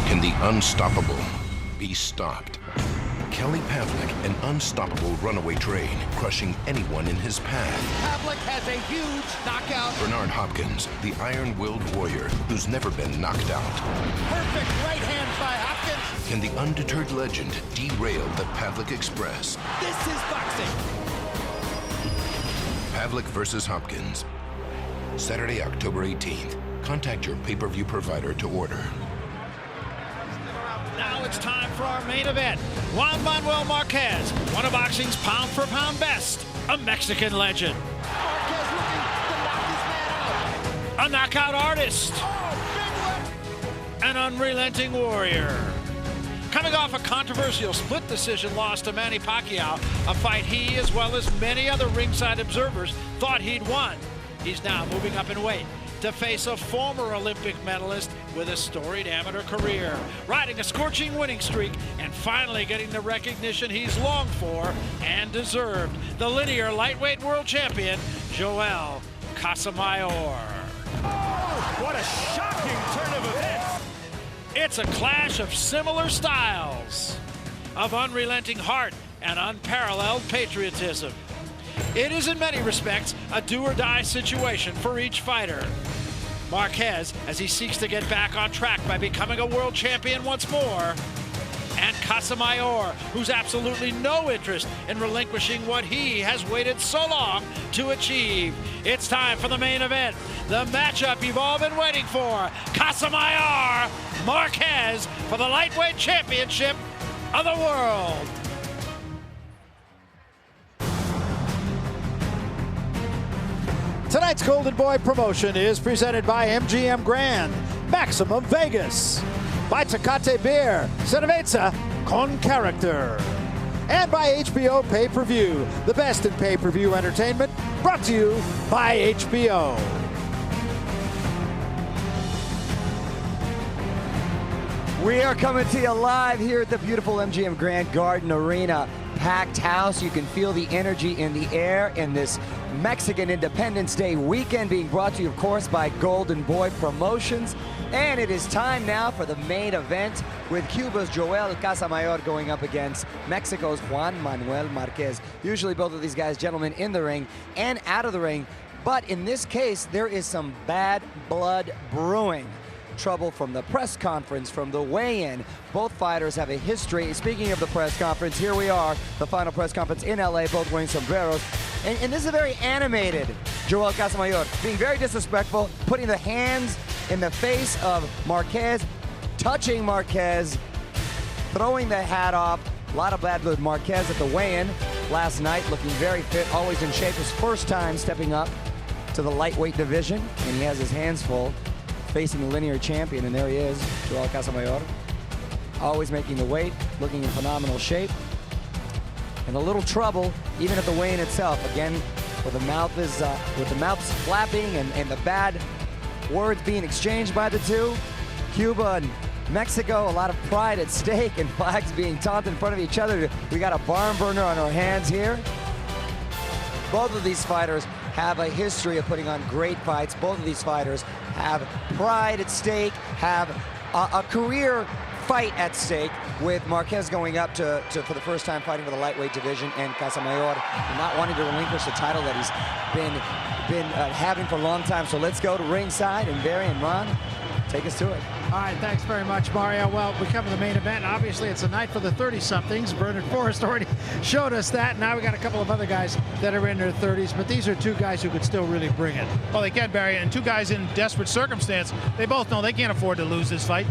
Can the unstoppable be stopped? Kelly Pavlik, an unstoppable runaway train, crushing anyone in his path. Pavlik has a huge knockout. Bernard Hopkins, the iron-willed warrior who's never been knocked out. Perfect right hand by Hopkins. Can the undeterred legend derail the Pavlik Express? This is boxing. Pavlik versus Hopkins. Saturday, October 18th. Contact your pay-per-view provider to order. Now it's time for our main event. Juan Manuel Marquez, one of boxing's pound-for-pound best, a Mexican legend. Marquez looking to knock his man out. A knockout artist. Oh, big left. An unrelenting warrior. Coming off a controversial split decision loss to Manny Pacquiao, a fight he, as well as many other ringside observers, thought he'd won. He's now moving up in weight to face a former Olympic medalist with a storied amateur career, riding a scorching winning streak and finally getting the recognition he's longed for and deserved. The linear lightweight world champion, Joel Casamayor. Oh, what a shocking turn of events! It's a clash of similar styles, of unrelenting heart and unparalleled patriotism. It is in many respects a do-or-die situation for each fighter. Marquez, as he seeks to get back on track by becoming a world champion once more, and Casamayor, who's absolutely no interest in relinquishing what he has waited so long to achieve. It's time for the main event, the matchup you've all been waiting for. Casamayor Marquez for the lightweight championship of the world. Tonight's Golden Boy promotion is presented by MGM Grand, Maximum Vegas, by Tecate Beer, Cerveza con Character, and by HBO Pay-Per-View, the best in pay-per-view entertainment, brought to you by HBO. We are coming to you live here at the beautiful MGM Grand Garden Arena. Packed house. You can feel the energy in the air in this Mexican Independence Day weekend, being brought to you, of course, by Golden Boy Promotions. And it is time now for the main event, with Cuba's Joel Casamayor going up against Mexico's Juan Manuel Marquez. Usually both of these guys, gentlemen, in the ring and out of the ring. But in this case, there is some bad blood brewing. Trouble from the press conference, from the weigh-in. Both fighters have a history. Speaking of the press conference, here we are, the final press conference in LA, both wearing sombreros. And this is a very animated Joel Casamayor, being very disrespectful, putting the hands in the face of Marquez, touching Marquez, throwing the hat off. A lot of bad blood. Marquez at the weigh-in last night, looking very fit, always in shape. His first time stepping up to the lightweight division, and he has his hands full, facing the linear champion, and there he is, Joel Casamayor, always making the weight, looking in phenomenal shape. And a little trouble even at the weigh-in itself. Again, with the mouths flapping and the bad words being exchanged by the two. Cuba and Mexico, a lot of pride at stake, and flags being taunted in front of each other. We got a barn burner on our hands here. Both of these fighters have a history of putting on great fights. Both of these fighters have pride at stake, have a career fight at stake, with Marquez going up to for the first time fighting for the lightweight division, and Casamayor not wanting to relinquish the title that he's been having for a long time. So let's go to ringside, and Barry and Ron, take us to it. All right, thanks very much, Mario. Well, we come to the main event. Obviously, it's a night for the 30-somethings. Bernard Forrest already showed us that. Now we got a couple of other guys that are in their 30s, but these are two guys who could still really bring it. Well, they can, Barry, and two guys in desperate circumstance. They both know they can't afford to lose this fight.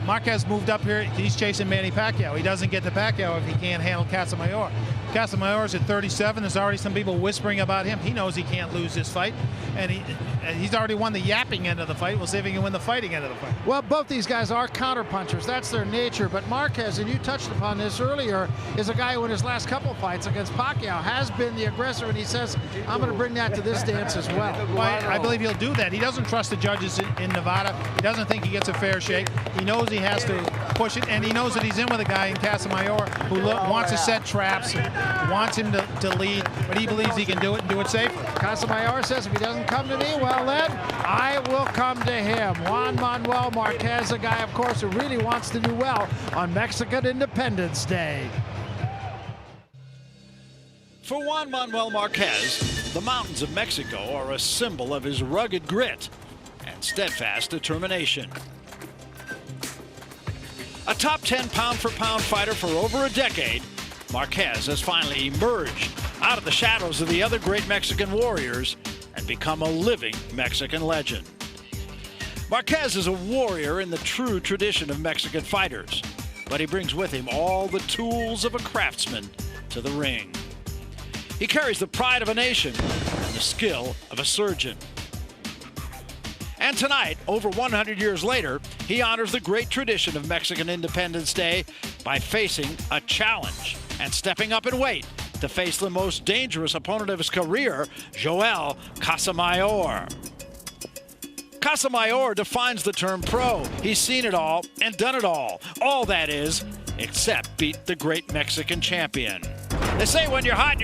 Marquez moved up here. He's chasing Manny Pacquiao. He doesn't get to Pacquiao if he can't handle Casamayor. Casamayor's at 37. There's already some people whispering about him. He knows he can't lose this fight, and he's already won the yapping end of the fight. We'll see if he can win the fighting end of the fight. Well, both these guys are counterpunchers. That's their nature. But Marquez, and you touched upon this earlier, is a guy who in his last couple of fights against Pacquiao has been the aggressor, and he says, I'm going to bring that to this dance as well. Well, I believe he'll do that. He doesn't trust the judges in Nevada. He doesn't think he gets a fair shake. He knows he has to push it, and he knows that he's in with a guy in Casamayor who wants to set traps, wants him to lead, but he believes he can do it and do it safely. Casamayor says, if he doesn't come to me, well then, I will come to him. Juan Manuel Marquez, a guy, of course, who really wants to do well on Mexican Independence Day. For Juan Manuel Marquez, the mountains of Mexico are a symbol of his rugged grit and steadfast determination. A top 10 pound-for-pound fighter for over a decade, Marquez has finally emerged out of the shadows of the other great Mexican warriors and become a living Mexican legend. Marquez is a warrior in the true tradition of Mexican fighters, but he brings with him all the tools of a craftsman to the ring. He carries the pride of a nation and the skill of a surgeon. And tonight, over 100 years later, he honors the great tradition of Mexican Independence Day by facing a challenge and stepping up in weight to face the most dangerous opponent of his career, Joel Casamayor. Casamayor defines the term pro. He's seen it all and done it all. All that is, except beat the great Mexican champion. They say when you're hot,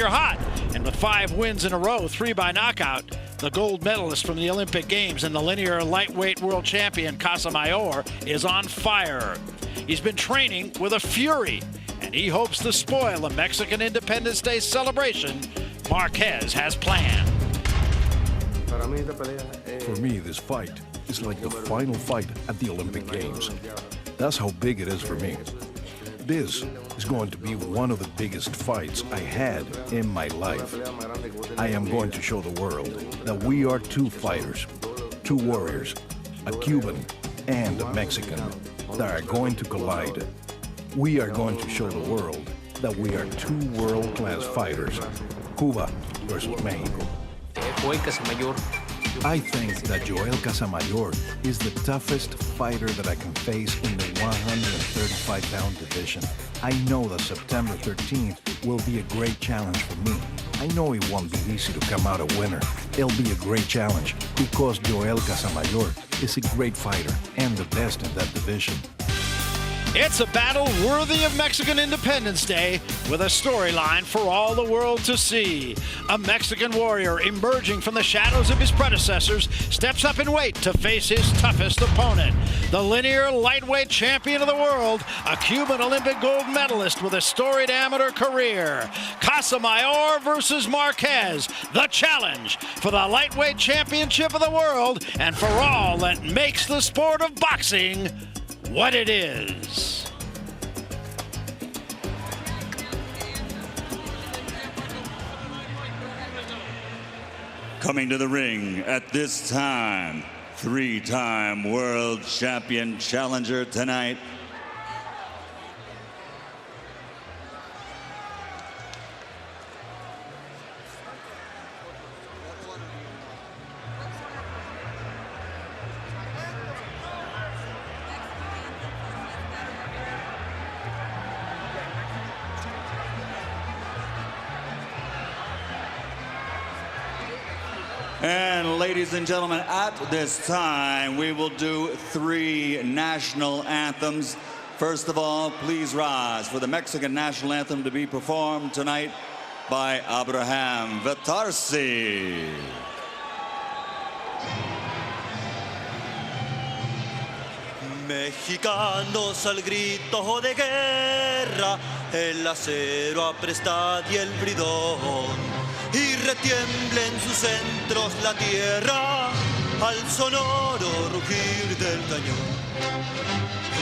and with 5 wins in a row, 3 by knockout, the gold medalist from the Olympic Games and the linear lightweight world champion Casamayor is on fire. He's been training with a fury, and he hopes to spoil a Mexican Independence Day celebration Marquez has planned. For me, this fight is like the final fight at the Olympic Games. That's how big it is for me. This is going to be one of the biggest fights I had in my life. I am going to show the world that we are 2 fighters, 2 warriors, a Cuban and a Mexican, that are going to collide. We are going to show the world that we are 2 world-class fighters, Cuba versus Mexico. I think that Joel Casamayor is the toughest fighter that I can face in the 135-pound division. I know that September 13th will be a great challenge for me. I know it won't be easy to come out a winner. It'll be a great challenge because Joel Casamayor is a great fighter and the best in that division. It's a battle worthy of Mexican Independence Day with a storyline for all the world to see. A Mexican warrior emerging from the shadows of his predecessors steps up in weight to face his toughest opponent. The linear lightweight champion of the world, a Cuban Olympic gold medalist with a storied amateur career. Casamayor versus Marquez, the challenge for the lightweight championship of the world and for all that makes the sport of boxing what it is. Coming to the ring at this time, 3-time world champion challenger tonight, and ladies and gentlemen, at this time, we will do 3 national anthems. First of all, please rise for the Mexican national anthem to be performed tonight by Abraham Vetarsi. Mexicanos al grito de guerra, el acero aprestad y el bridón. Y retiembla en sus centros la tierra al sonoro rugir del cañón.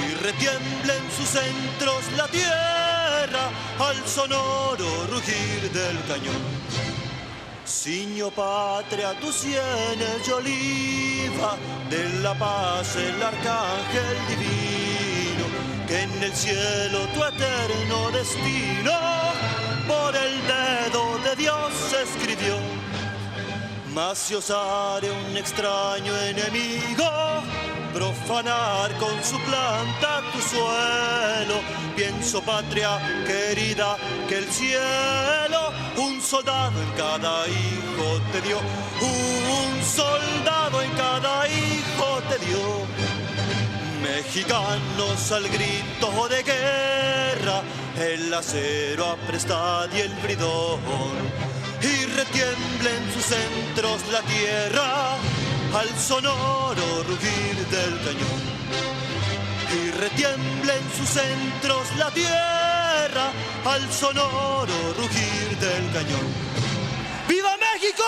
Y retiembla en sus centros la tierra al sonoro rugir del cañón. Ciño patria, tus sienes de oliva, de la paz el arcángel divino, que en el cielo tu eterno destino por el dedo de Dios escribió. Mas si osare un extraño enemigo profanar con su planta tu suelo, pienso patria querida que el cielo un soldado en cada hijo te dio, un soldado en cada hijo te dio. Mexicanos al grito de guerra, el acero apresta y el bridón, y retiembla en sus centros la tierra al sonoro rugir del cañón. Y retiembla en sus centros la tierra al sonoro rugir del cañón. ¡Viva México!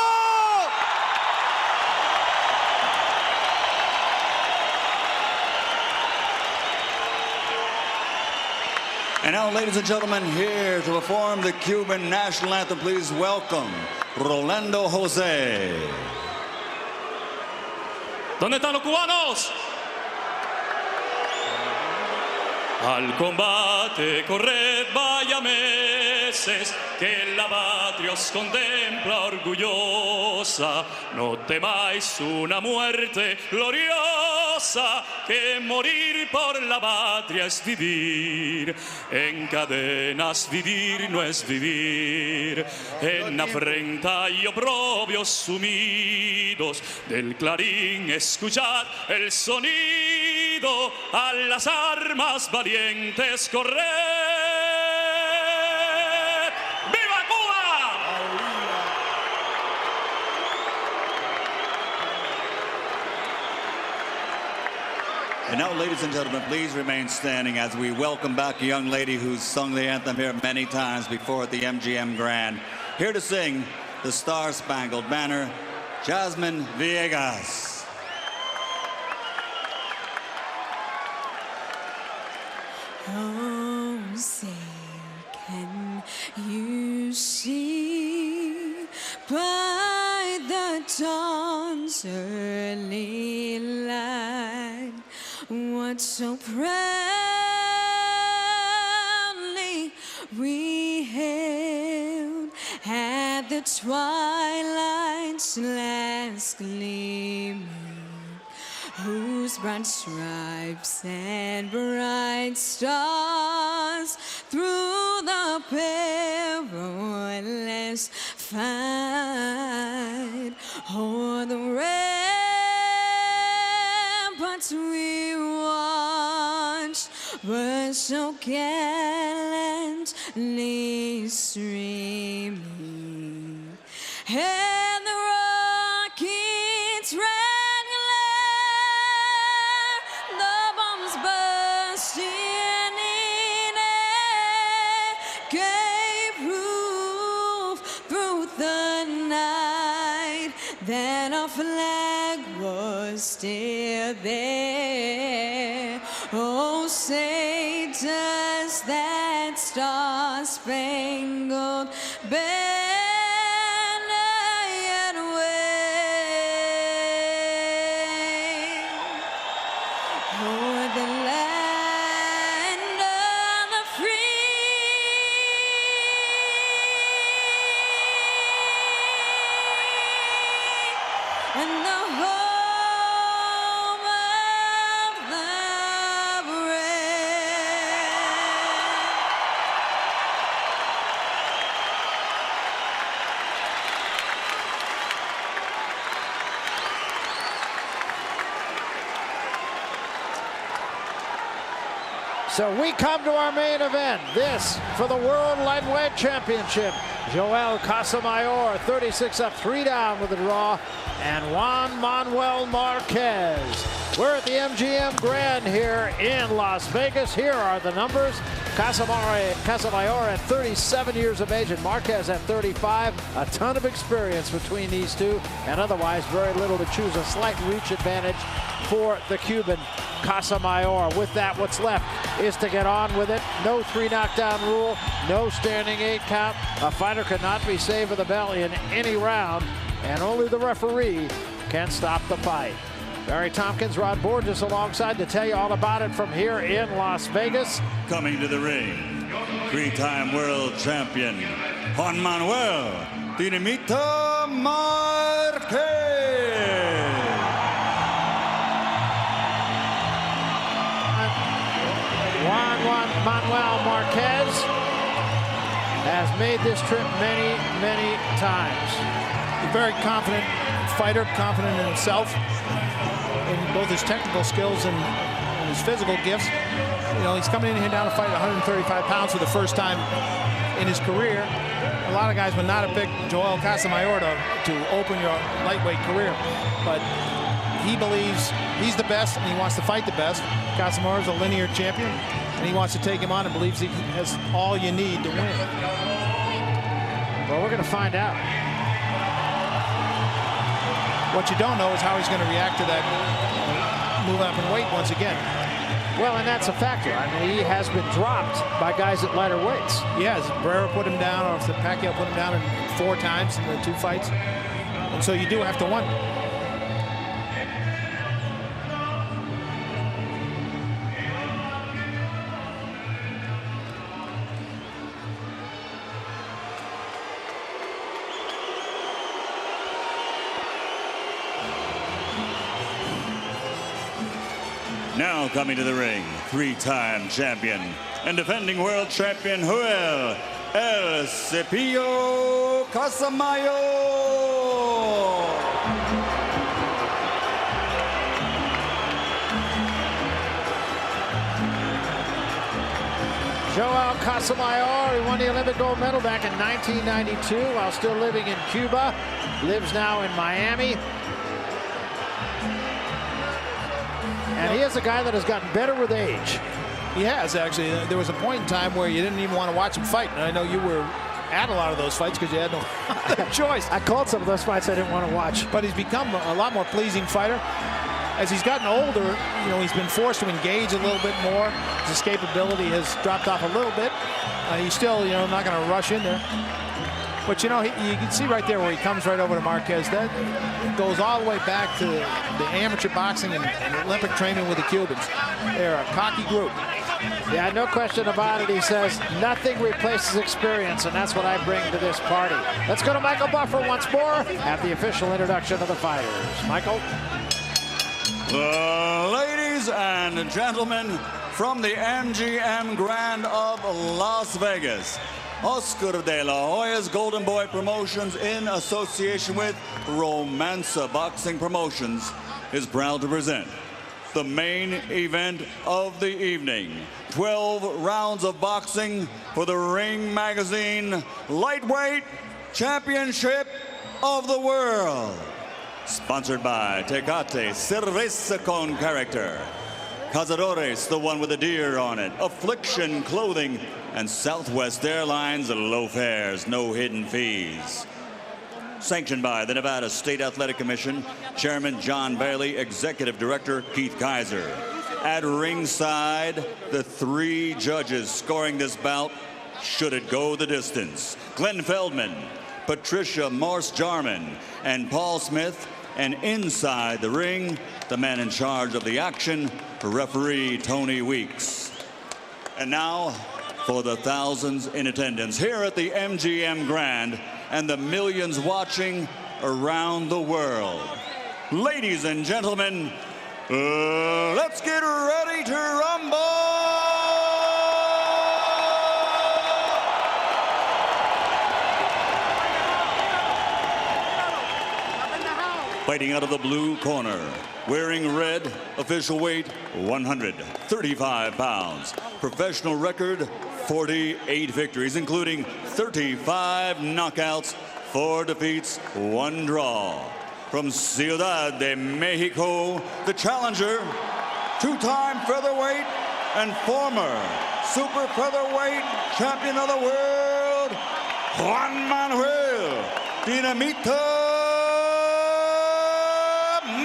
And now, ladies and gentlemen, here to perform the Cuban national anthem, please welcome Rolando Jose. ¿Dónde están los cubanos? Al combate corred, vaya meses, que la patria os contempla orgullosa. No temáis una muerte gloriosa, que morir por la patria es vivir. En cadenas vivir no es vivir. En afrenta y oprobios sumidos, del clarín escuchad el sonido, a las armas valientes corred. ¡Viva Cuba! And now, ladies and gentlemen, please remain standing as we welcome back a young lady who's sung the anthem here many times before at the MGM Grand. Here to sing the Star-Spangled Banner, Jasmine Villegas. Oh, say, can you see by the dawn's early light what so proudly we hailed at the twilight's last gleaming, whose broad stripes and bright stars through the perilous fight o'er the ramparts we watched were so gallantly streaming, and the rockets ran glare, the bombs bursting in air gave proof through the night that our flag was still there. Oh, say does that star-spangled banner yet wave o'er the land of the free and the home of the So we come to our main event. This for the World Lightweight Championship. Joel Casamayor, 36 up, 3 down with a draw, and Juan Manuel Marquez. We're at the MGM Grand here in Las Vegas. Here are the numbers. Casamayor at 37 years of age and Marquez at 35. A ton of experience between these two, and otherwise very little to choose. A slight reach advantage for the Cuban Casamayor. With that, what's left is to get on with it. No 3 knockdown rule, no standing 8 count. A fighter cannot be saved with a bell in any round, and only the referee can stop the fight. Barry Tompkins, Rod Borges alongside to tell you all about it from here in Las Vegas. Coming to the ring, 3-time world champion, Juan Manuel Dinamita Marquez. Juan Manuel Marquez has made this trip many, many times. A very confident fighter, confident in himself, in both his technical skills and his physical gifts. You know, he's coming in here now to fight 135 pounds for the first time in his career. A lot of guys would not have picked Joel Casamayor to open your lightweight career, but he believes he's the best and he wants to fight the best. Casamayor is a linear champion and he wants to take him on and believes he has all you need to win. Well, we're going to find out. What you don't know is how he's going to react to that move up in weight once again. Well, and that's a factor. I mean, he has been dropped by guys at lighter weights. He has. Barrera put him down, or if the Pacquiao put him down 4 times in the 2 fights. And so you do have to wonder. Now coming to the ring, 3-time champion and defending world champion Joel El Cepillo Casamayor. Joel Casamayor, he won the Olympic gold medal back in 1992 while still living in Cuba. Lives now in Miami. And he is a guy that has gotten better with age. He has, actually. There was a point in time where you didn't even want to watch him fight. And I know you were at a lot of those fights because you had no choice. I called some of those fights I didn't want to watch. But he's become a lot more pleasing fighter. As he's gotten older, you know, he's been forced to engage a little bit more. His escapability has dropped off a little bit. He's still, you know, not going to rush in there. But, you know, you can see right there where he comes right over to Marquez. That goes all the way back to the amateur boxing and Olympic training with the Cubans. They're a cocky group. Yeah, no question about it. He says nothing replaces experience, and that's what I bring to this party. Let's go to Michael Buffer once more at the official introduction of the fighters. Michael? Ladies and gentlemen, from the MGM Grand of Las Vegas, Oscar de la Hoya's Golden Boy Promotions, in association with Romanza Boxing Promotions, is proud to present the main event of the evening. 12 rounds of boxing for the Ring Magazine Lightweight Championship of the World. Sponsored by Tecate Cerveza con Character, Cazadores, the one with the deer on it, Affliction Clothing, and Southwest Airlines low fares, no hidden fees. Sanctioned by the Nevada State Athletic Commission, Chairman John Bailey, Executive Director Keith Kaiser. At ringside, the 3 judges scoring this bout, should it go the distance: Glenn Feldman, Patricia Morse-Jarman, and Paul Smith. And inside the ring, the man in charge of the action, referee Tony Weeks. And now, for the thousands in attendance here at the MGM Grand and the millions watching around the world. Ladies and gentlemen, let's get ready to rumble! Fighting out of the blue corner, wearing red, official weight 135 pounds. Professional record 48 victories, including 35 knockouts, 4 defeats, 1 draw. From Ciudad de Mexico, the challenger, 2-time featherweight and former super featherweight champion of the world, Juan Manuel Dinamita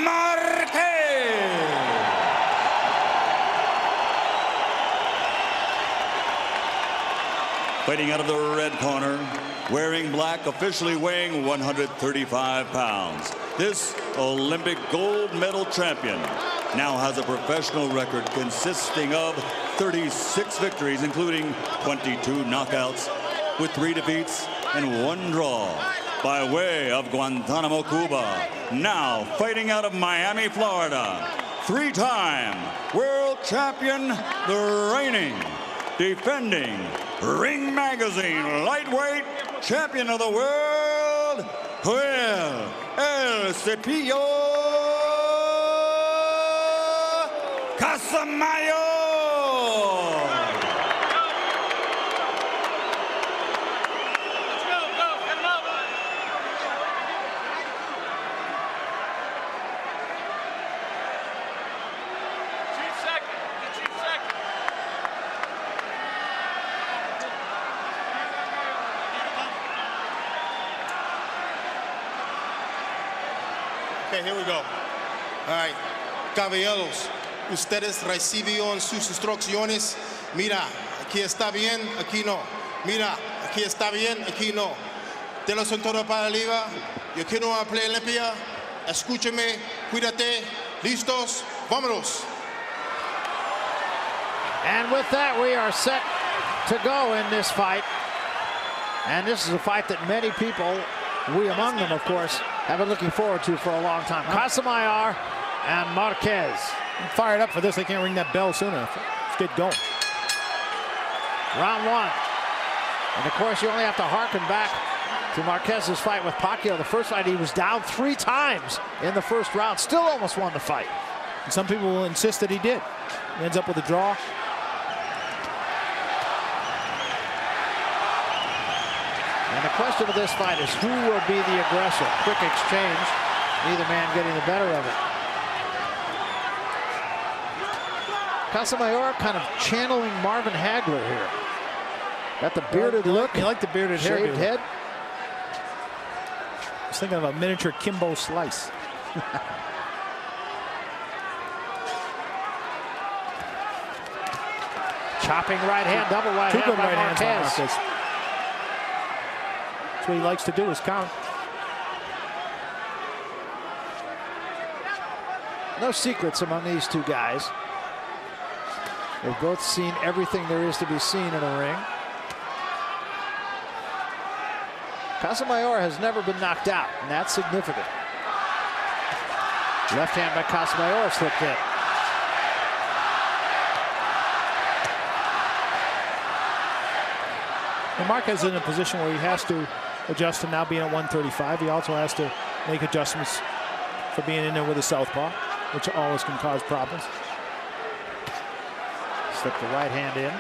Marquez. Fighting out of the red corner, wearing black, officially weighing 135 pounds. This Olympic gold medal champion now has a professional record consisting of 36 victories, including 22 knockouts, with 3 defeats and 1 draw. By way of Guantanamo, Cuba, now fighting out of Miami, Florida, 3-time world champion, the reigning, defending Ring Magazine lightweight champion of the world, Joel El Cepillo Casamayor. Casamayor. Okay, here we go. All right, caballeros, ustedes recibieron sus instrucciones. Mira, aquí está bien, aquí no. Mira, aquí está bien, aquí no. De la cintura para arriba. Yo quiero una play limpia. Escúchame, cuídate. Listos, vámonos. And with that, we are set to go in this fight. And this is a fight that many people, we among them, of course, have been looking forward to for a long time. Casamayor and Marquez. I'm fired up for this. They can't ring that bell sooner. Let's get going. Round one. And of course, you only have to harken back to Marquez's fight with Pacquiao. The first fight, he was down 3 times in the first round. Still almost won the fight. And some people will insist that he did. He ends up with a draw. And the question of this fight is who will be the aggressor? Quick exchange, neither man getting the better of it. Casamayor kind of channeling Marvin Hagler here. Got the bearded look. You like the bearded hair. Shaved head. I was thinking of a miniature Kimbo Slice. Chopping right hand, double right Two hand good by right hands by Marquez. Marquez. That's what he likes to do, is count. No secrets among these two guys. They've both seen everything there is to be seen in a ring. Casamayor has never been knocked out, and that's significant. Left hand by Casamayor slipped in. And Marquez is in a position where he has to adjust to now being at 135. He also has to make adjustments for being in there with a southpaw, which always can cause problems. Slip the right hand in.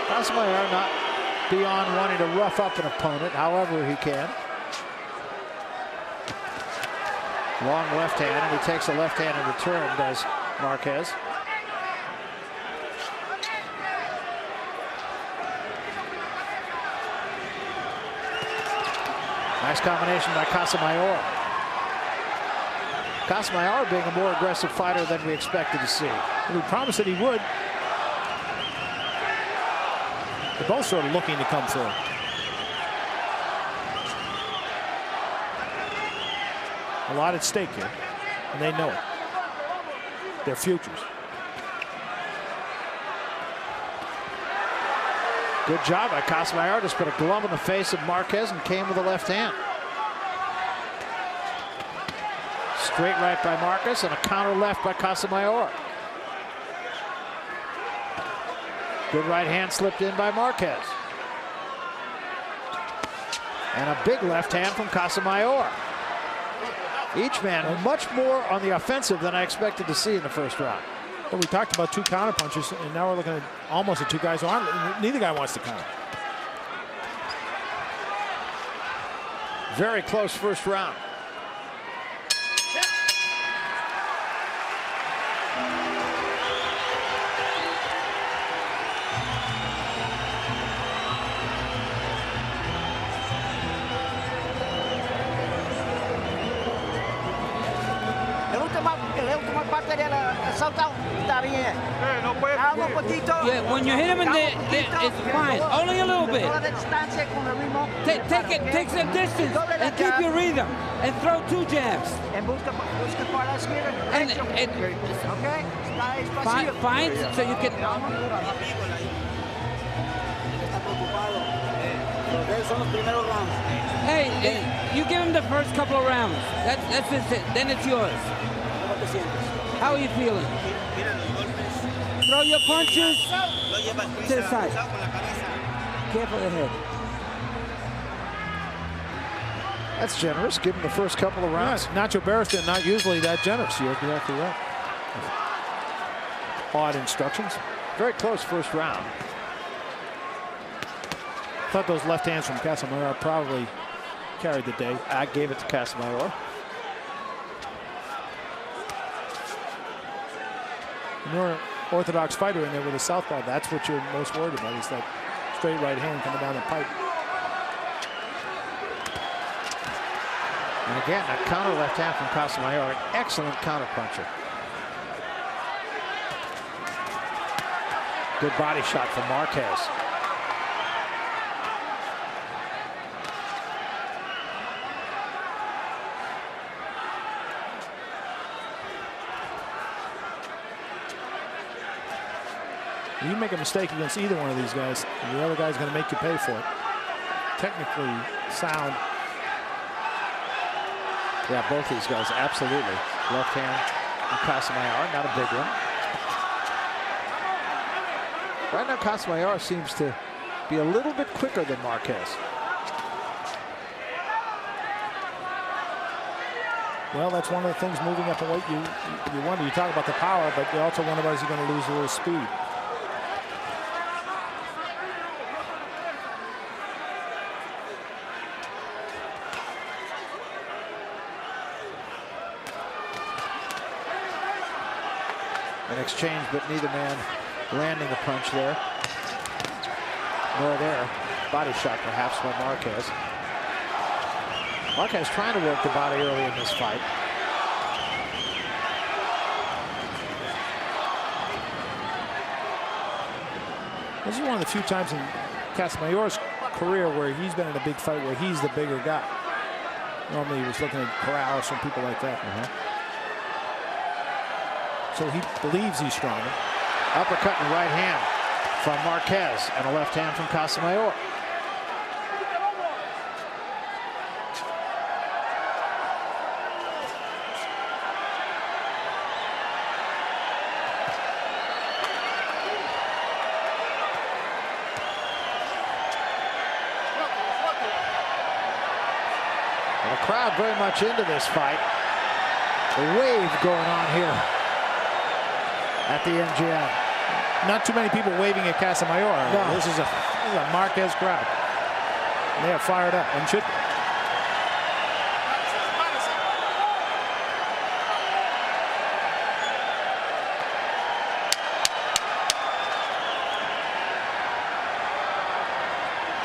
Casamayor not beyond wanting to rough up an opponent however he can. Long left hand, and he takes a left hand in return, does Marquez. Nice combination by Casamayor. Casamayor being a more aggressive fighter than we expected to see. We promised that he would. They're both sort of looking to come through. A lot at stake here, and they know it. Their futures. Good job by Casamayor. Just put a glove in the face of Marquez and came with a left hand. Straight right by Marquez and a counter left by Casamayor. Good right hand slipped in by Marquez. And a big left hand from Casamayor. Each man much more on the offensive than I expected to see in the first round. Well, we talked about 2 counter punches, and now we're looking at almost at 2 guys who aren't. Neither guy wants to counter. Very close first round. Yeah, when you hit him in there, it's fine. Only a little bit. Take some distance and keep your rhythm and throw 2 jabs. Fine, so you can. Hey, you give him the first couple of rounds. That's it. Then it's yours. How are you feeling? Throw your punches to the side. Careful of the head. That's generous. Give him the first couple of rounds. Yeah, Nacho Barristan not usually that generous. You're exactly right. Odd instructions. Very close first round. Thought those left hands from Casamayor probably carried the day. I gave it to Casamayor. When you're an orthodox fighter in there with a southpaw, that's what you're most worried about, is that straight right hand coming down the pipe. And again, a counter left hand from Casamayor, an excellent counter puncher. Good body shot from Marquez. You make a mistake against either one of these guys, and the other guy's going to make you pay for it. Technically sound. Yeah, both these guys, absolutely. Left hand from Casamayor, not a big one. Right now, Casamayor seems to be a little bit quicker than Marquez. Well, that's one of the things moving up in weight. You wonder, you talk about the power, but you also wonder, is he going to lose a little speed? An exchange, but neither man landing a punch there. Nor there. Body shot perhaps by Marquez. Marquez trying to work the body early in this fight. This is one of the few times in Casamayor's career where he's been in a big fight where he's the bigger guy. Normally he was looking at corrals from people like that. So he believes he's stronger. Uppercut and right hand from Marquez, and a left hand from Casamayor. And the crowd very much into this fight. A wave going on here at the MGM. Not too many people waving at Casamayor. No. This is a Marquez crowd. They are fired up and should.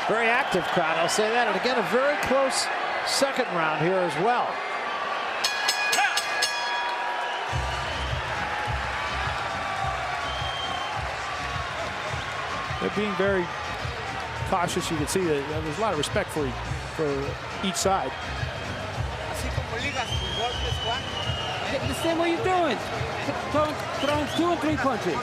Very active crowd, I'll say that. And again, a very close second round here as well. They're being very cautious. You can see that there's a lot of respect for each side. The same way you're doing. Throwing 2 and 3 punches.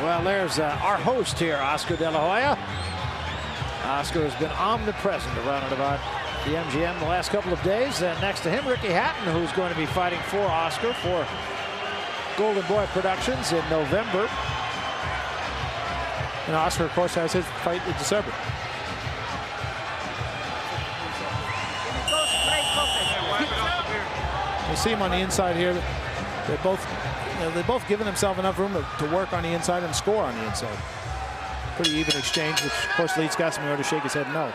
Well, there's our host here, Oscar De La Hoya. Oscar has been omnipresent around and about the MGM the last couple of days. And next to him, Ricky Hatton, who's going to be fighting for Oscar for Golden Boy Productions in November. And Oscar, of course, has his fight in December. You see him on the inside here. They're both giving themselves enough room to work on the inside and score on the inside. Pretty even exchange, which of course leads Casamayor to shake his head no.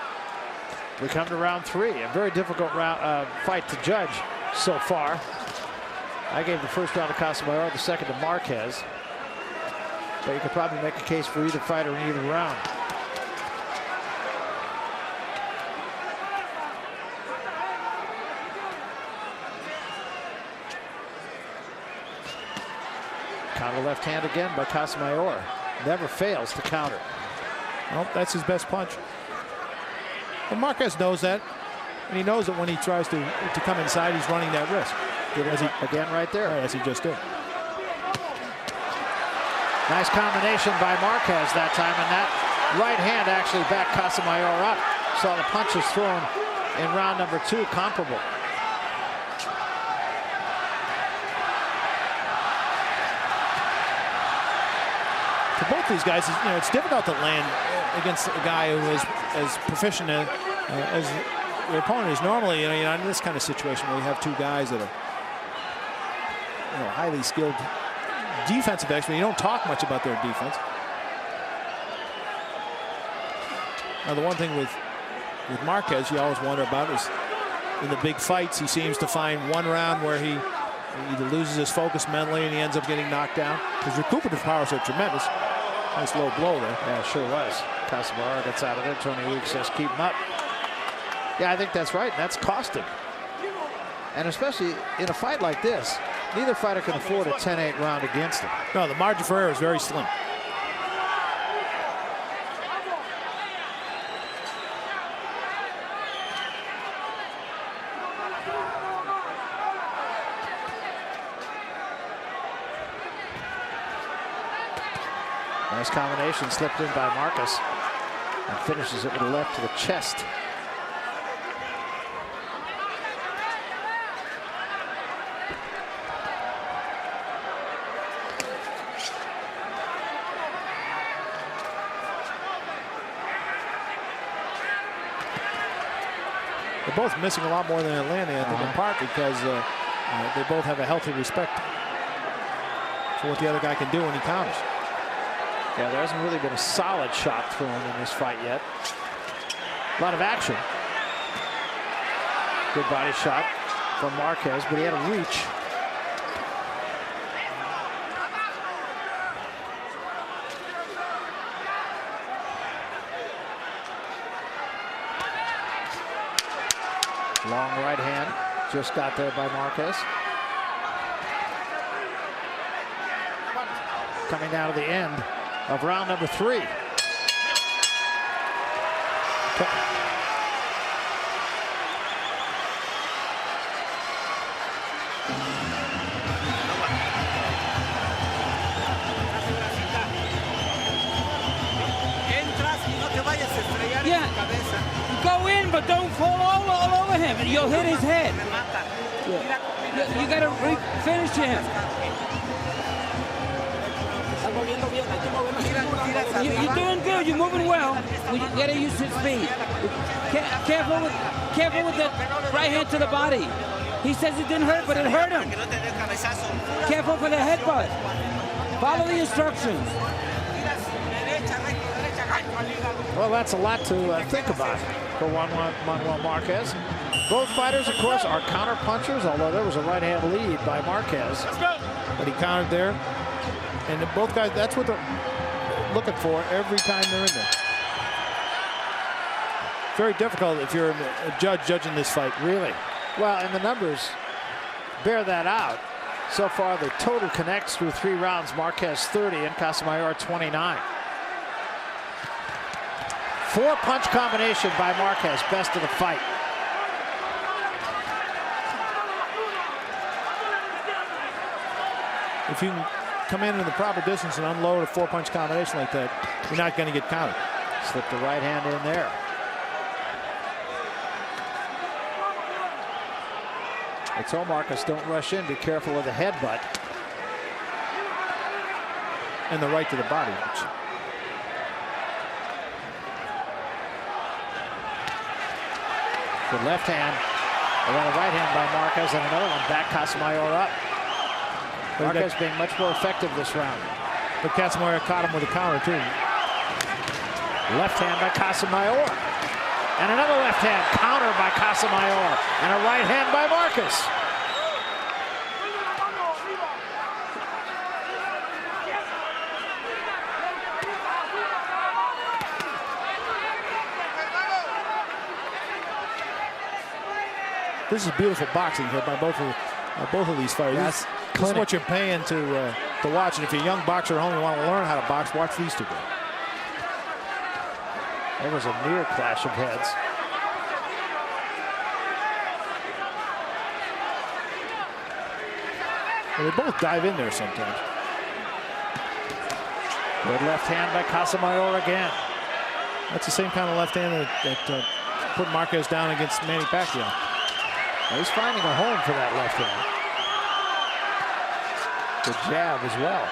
We come to round 3, a very difficult fight to judge so far. I gave the first round to Casamayor, the second to Marquez. But you could probably make a case for either fighter in either round. Counter left hand again by Casamayor. Never fails to counter. Well, that's his best punch. And Marquez knows that. And he knows that when he tries to come inside, he's running that risk. Again right there. As he just did. Nice combination by Marquez that time, and that right hand actually backed Casamayor up. Saw the punches thrown in round number 2 comparable. both these guys, you know, it's difficult to land against a guy who is as proficient as your opponent is. Normally, you know, you're not in this kind of situation where you have two guys that are, you know, highly skilled defensive experts. You don't talk much about their defense. Now, the one thing with Marquez you always wonder about is in the big fights, he seems to find one round where he either loses his focus mentally and he ends up getting knocked down. His recuperative powers are tremendous. Nice low blow there. Yeah, sure was. Casamayor gets out of it. Tony Weeks says keep him up. Yeah, I think that's right. That's cost him. And especially in a fight like this, neither fighter can afford a 10-8 round against him. No, the margin for error is very slim. Nice combination slipped in by Marquez and finishes it with a left to the chest. They're both missing a lot more than they're landing, I think, in part because they both have a healthy respect for what the other guy can do when he counters. Yeah, there hasn't really been a solid shot thrown in this fight yet. A lot of action. Good body shot from Marquez, but he had a reach. Long right hand, just got there by Marquez. Coming down to the end of round number 3. Yeah, go in, but don't fall all over him. You'll hit his head. Yeah. You gotta finish him. You're doing good. You're moving well. You gotta use his speed. Careful with the right hand to the body. He says it didn't hurt, but it hurt him. Careful for the headbutt. Follow the instructions. Well, that's a lot to think about for Manuel Marquez. Both fighters, of course, are counter punchers, although there was a right hand lead by Marquez. But he countered there. And both guys, that's what they're looking for every time they're in there. Very difficult if you're a judge judging this fight. Really? Well, and the numbers bear that out. So far, the total connects through 3 rounds. Marquez 30 and Casamayor 29. 4-punch combination by Marquez, best of the fight. If you can come in the proper distance and unload a 4-punch combination like that, you're not going to get countered. Slip the right hand in there. I told Marquez, don't rush in, be careful of the headbutt. And the right to the body. Good left hand, and then a right hand by Marquez, and another one back Casamayor up. Marquez being much more effective this round. But Casamayor caught him with a counter, too. Left hand by Casamayor. And another left hand counter by Casamayor. And a right hand by Marquez. This is beautiful boxing here by both of these fighters. Yes. This is what you're paying to watch. And if you're a young boxer at home and want to learn how to box, watch these two guys. There was a near clash of heads. Well, they both dive in there sometimes. Good left hand by Casamayor again. That's the same kind of left hand that put Marquez down against Manny Pacquiao. Well, he's finding a home for that left hand. The jab as well.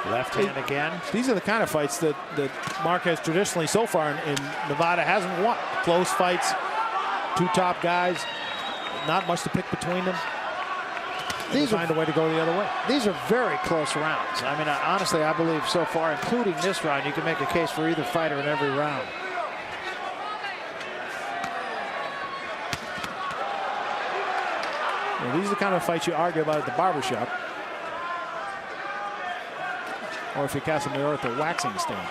Left hand again. These are the kind of fights that Marquez traditionally so far in Nevada hasn't won. Close fights, two top guys, not much to pick between them. These find a way to go the other way. These are very close rounds. I mean, honestly, I believe so far, including this round, you can make a case for either fighter in every round. Well, these are the kind of fights you argue about at the barbershop. Or if you're Casamayor at the waxing stand.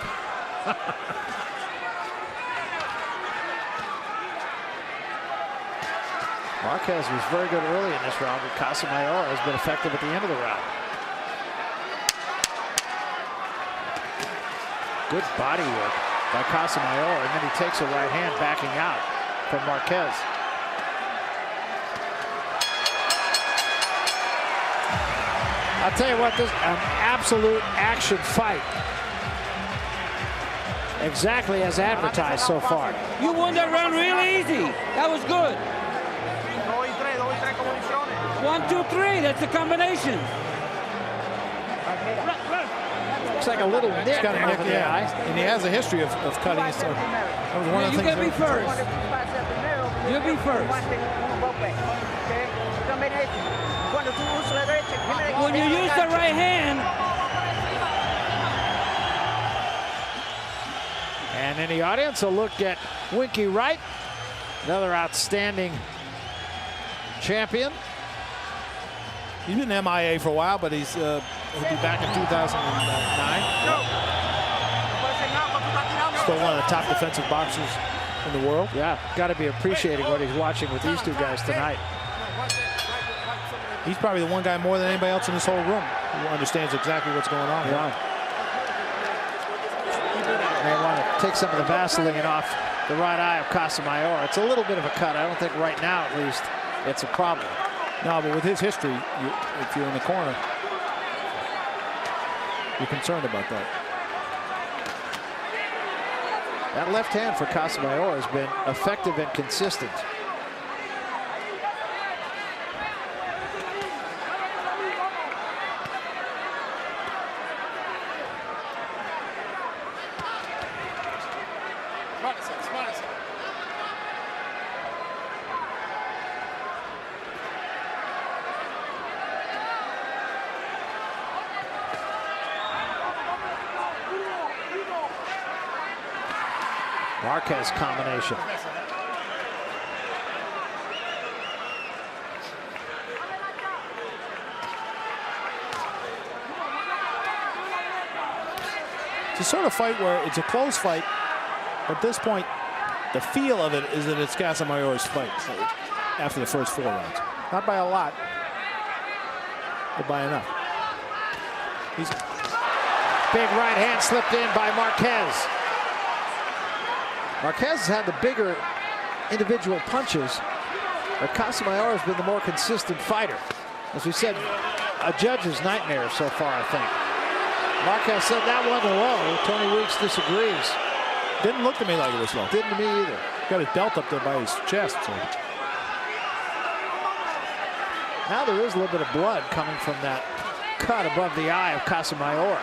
Marquez was very good early in this round, but Casamayor has been effective at the end of the round. Good body work by Casamayor, and then he takes a right hand backing out from Marquez. I'll tell you what, this is an absolute action fight. Exactly as advertised so far. You won that round real easy. That was good. 1, 2, 3. That's the combination. Looks like a little nick. He's got a nick, over the eye. And he has a history of cutting his stuff. That was one of the You things. can be first. You'll be first. When you use the right hand. And in the audience, a look at Winky Wright, another outstanding champion. He's been MIA for a while, but he'll be back in 2009. Still one of the top defensive boxers in the world. Yeah, got to be appreciating what he's watching with these two guys tonight. He's probably the one guy more than anybody else in this whole room who understands exactly what's going on. Yeah. May want to take some of the Vaseline off the right eye of Casamayor. It's a little bit of a cut. I don't think right now, at least, it's a problem. No, but with his history, if you're in the corner, you're concerned about that. That left hand for Casamayor has been effective and consistent. Marquez combination. It's a sort of fight where it's a close fight. At this point, the feel of it is that it's Casamayor's fight after the first 4 rounds. Not by a lot, but by enough. Big right hand slipped in by Marquez. Marquez has had the bigger individual punches, but Casamayor has been the more consistent fighter. As we said, a judge's nightmare so far, I think. Marquez said that one low. Tony Weeks disagrees. Didn't look to me like it was low. Didn't to me either. Got his belt up there by his chest. So. Now there is a little bit of blood coming from that cut above the eye of Casamayor.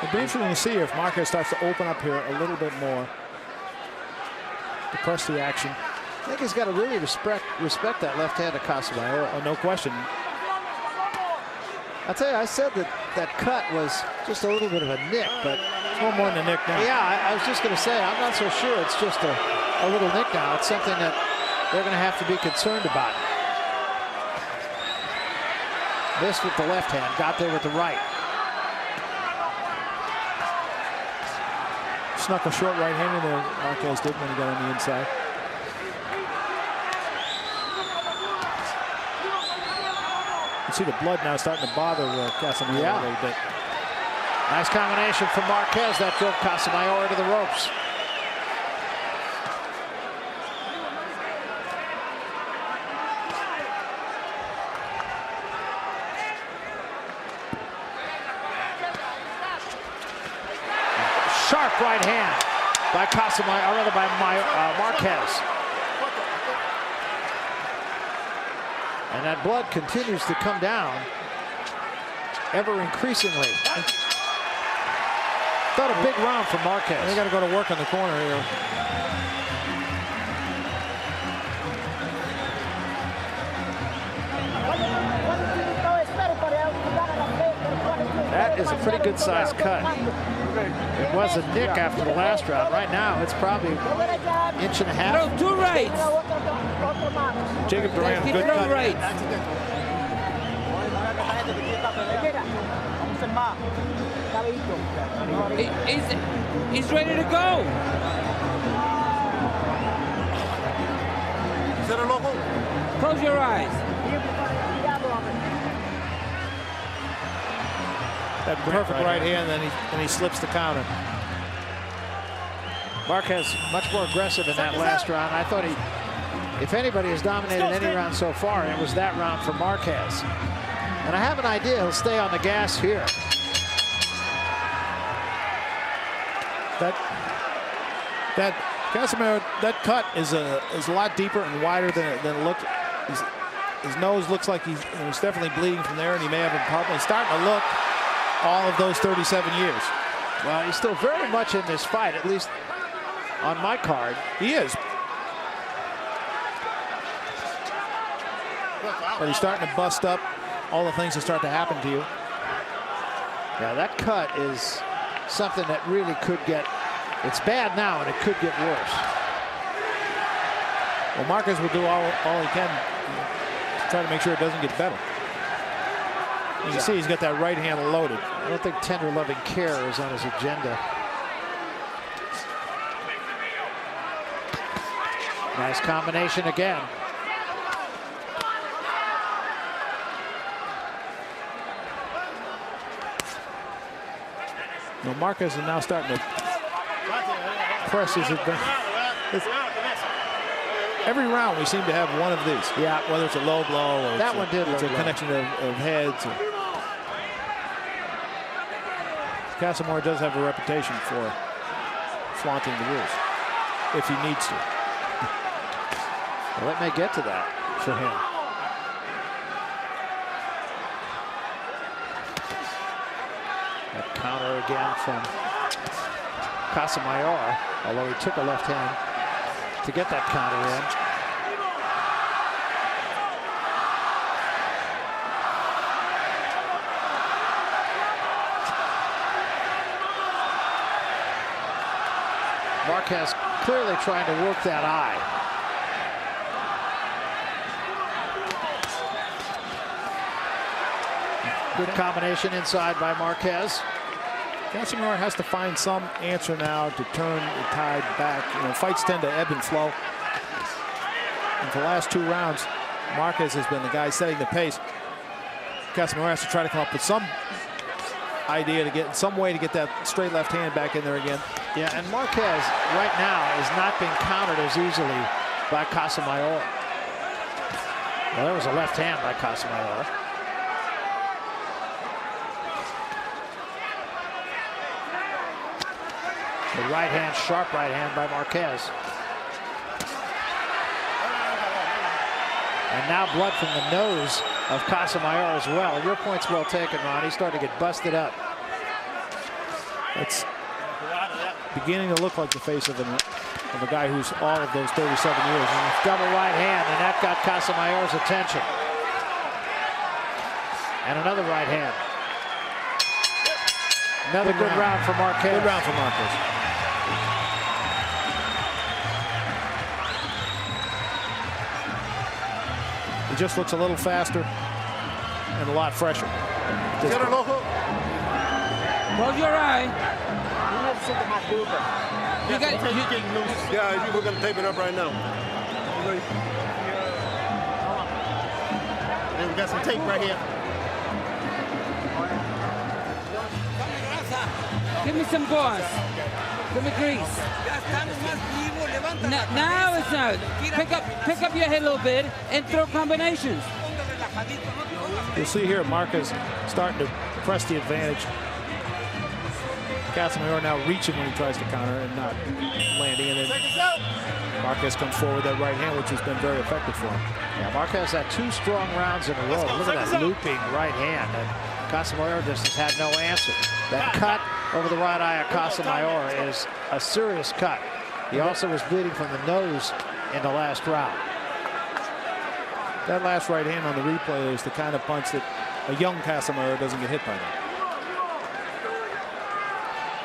It'll be interesting to see if Marquez starts to open up here a little bit more, to press the action. I think he's got to really respect that left hand of Casamayor. Oh, no question. I'll tell you, I said that that cut was just a little bit of a nick, but it's a little more than a nick now. Yeah, I was just going to say, I'm not so sure it's just a little nick now. It's something that they're going to have to be concerned about. Missed with the left hand, got there with the right. Snuck a short right hand in there, Marquez did when he got on the inside. You see the blood now starting to bother Casamayor a little bit. Nice combination from Marquez that drove Casamayor into the ropes. Sharp right hand by Casamayor, or rather by Marquez. And that blood continues to come down ever increasingly. Thought a big round for Marquez. They got to go to work in the corner here. That is a pretty good sized cut. It was a nick after the last round. Right now, it's probably an inch and a half. Throw 2 rights. Jacob Duran, good cut. Right. He's ready to go. Close your eyes. That perfect right hand, then he slips the counter. Marquez much more aggressive in that last round. I thought if anybody has dominated any round so far, it was that round for Marquez. And I have an idea he'll stay on the gas here. That Casamiro, that cut is a lot deeper and wider than it looked. His nose looks like he's definitely bleeding from there, and he may have a problem. He's starting to look all of those 37 years. Well, he's still very much in this fight, at least on my card. He is. But he's starting to bust up all the things that start to happen to you. Yeah, that cut is something that really could get, it's bad now and it could get worse. Well, Marquez will do all he can to try to make sure it doesn't get better. You can see he's got that right hand loaded. I don't think tender loving care is on his agenda. Nice combination again. Well, Marquez is now starting to press his advantage. Every round we seem to have one of these. Yeah. Whether it's a low blow or that one did it's a connection of heads. Casamiro does have a reputation for flaunting the rules if he needs to. Well, it may get to that for him. That counter again from Casamayor, although he took a left hand to get that counter in. Marquez clearly trying to work that eye. Good combination inside by Marquez. Casamiro has to find some answer now to turn the tide back. You know, fights tend to ebb and flow. And for the last 2 rounds, Marquez has been the guy setting the pace. Casamiro has to try to come up with some idea to get some way to get that straight left hand back in there again. Yeah, and Marquez right now is not being countered as easily by Casamayor. Well, there was a left hand by Casamayor. The right hand, sharp right hand by Marquez. And now blood from the nose of Casamayor as well. Your point's well taken, Ron. He's starting to get busted up. It's beginning to look like the face of a guy who's all of those 37 years. Double right hand, and that got Casamayor's attention. And another right hand. Another good round for Marquez. Good round for Marquez. He just looks a little faster and a lot fresher. Close your eye. You got Yeah, we're going to tape it up right now. And we got some tape right here. Give me some gauze. Give me grease. Now it's out. Pick up your head a little bit and throw combinations. You'll see here Marquez starting to press the advantage. Casamayor now reaching when he tries to counter and not landing. And then Marquez comes forward with that right hand, which has been very effective for him. Yeah, Marquez had 2 strong rounds in a row. Look at that looping right hand. And Casamayor just has had no answer. That cut over the right eye of Casamayor is a serious cut. He also was bleeding from the nose in the last round. That last right hand on the replay is the kind of punch that a young Casamayor doesn't get hit by that.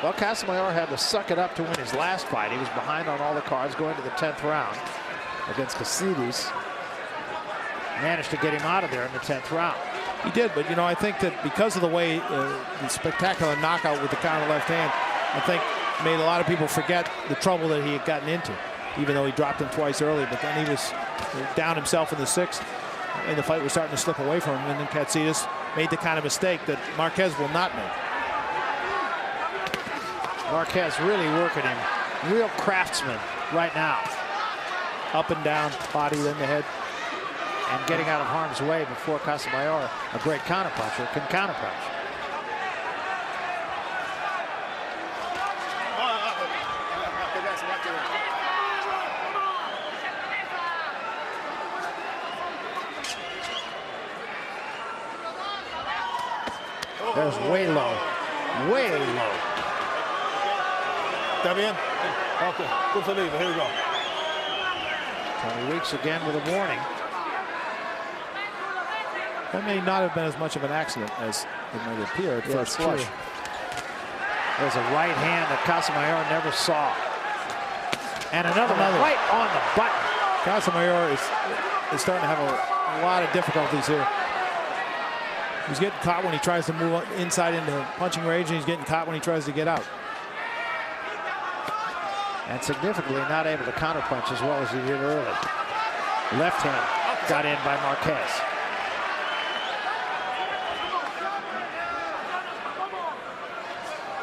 Well, Casamayor had to suck it up to win his last fight. He was behind on all the cards going to the 10th round against Casides. Managed to get him out of there in the 10th round. He did, but, you know, I think that because of the way the spectacular knockout with the counter left hand, I think made a lot of people forget the trouble that he had gotten into, even though he dropped him twice early. But then he was down himself in the 6th, and the fight was starting to slip away from him. And then Casides made the kind of mistake that Marquez will not make. Marquez really working him. Real craftsman right now. Up and down, body, then the head. And getting out of harm's way before Casamayor, a great counterpuncher, can counterpunch. There's way low. Way low. Está bien? Okay, good for leaving. Here we go. Tony Weeks again with a warning. That may not have been as much of an accident as it might appear at first flush. There's a right hand that Casamayor never saw. And another right on the button. Casamayor is starting to have a lot of difficulties here. He's getting caught when he tries to move inside into punching range, and he's getting caught when he tries to get out. And significantly not able to counterpunch as well as he did early. Left hand got in by Marquez.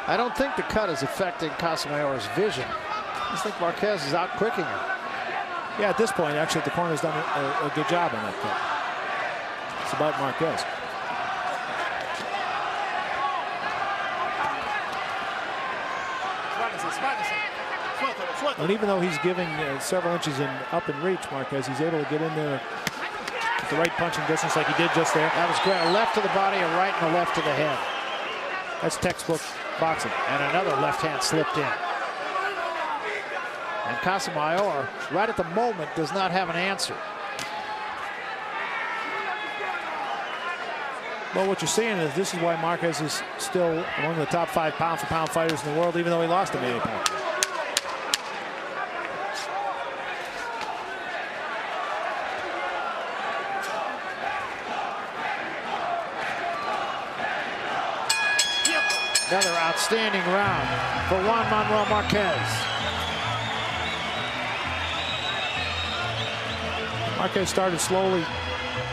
I don't think the cut is affecting Casamayor's vision. I just think Marquez is out quicking him. Yeah, at this point, actually, the corner's done a good job on that cut. It's about Marquez. And even though he's giving several inches up in reach, Marquez, he's able to get in there at the right punching distance like he did just there. That was great. A left to the body, a right and a left to the head. That's textbook boxing. And another left hand slipped in. And Casamayor, right at the moment, does not have an answer. Well, what you're seeing is this is why Marquez is still one of the top 5 pound-for-pound fighters in the world, even though he lost to Manny Pacquiao. Another outstanding round for Juan Manuel Marquez. Marquez started slowly,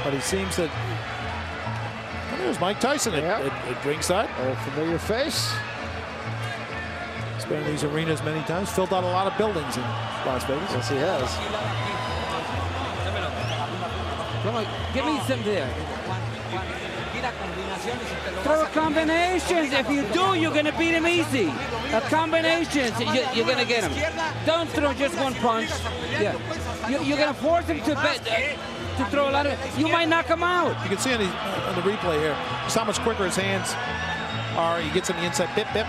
but it seems that there's Mike Tyson at ringside. A familiar face. He's been in these arenas many times, filled out a lot of buildings in Las Vegas. Yes, he has. Come on, give me some there. Throw combinations. If you do, you're going to beat him easy. Combinations, you're going to get him. Don't throw just one punch. Yeah, you're going to force him to throw a lot of. You might knock him out. You can see on the replay here just how much quicker his hands are. He gets on the inside, bip, bip.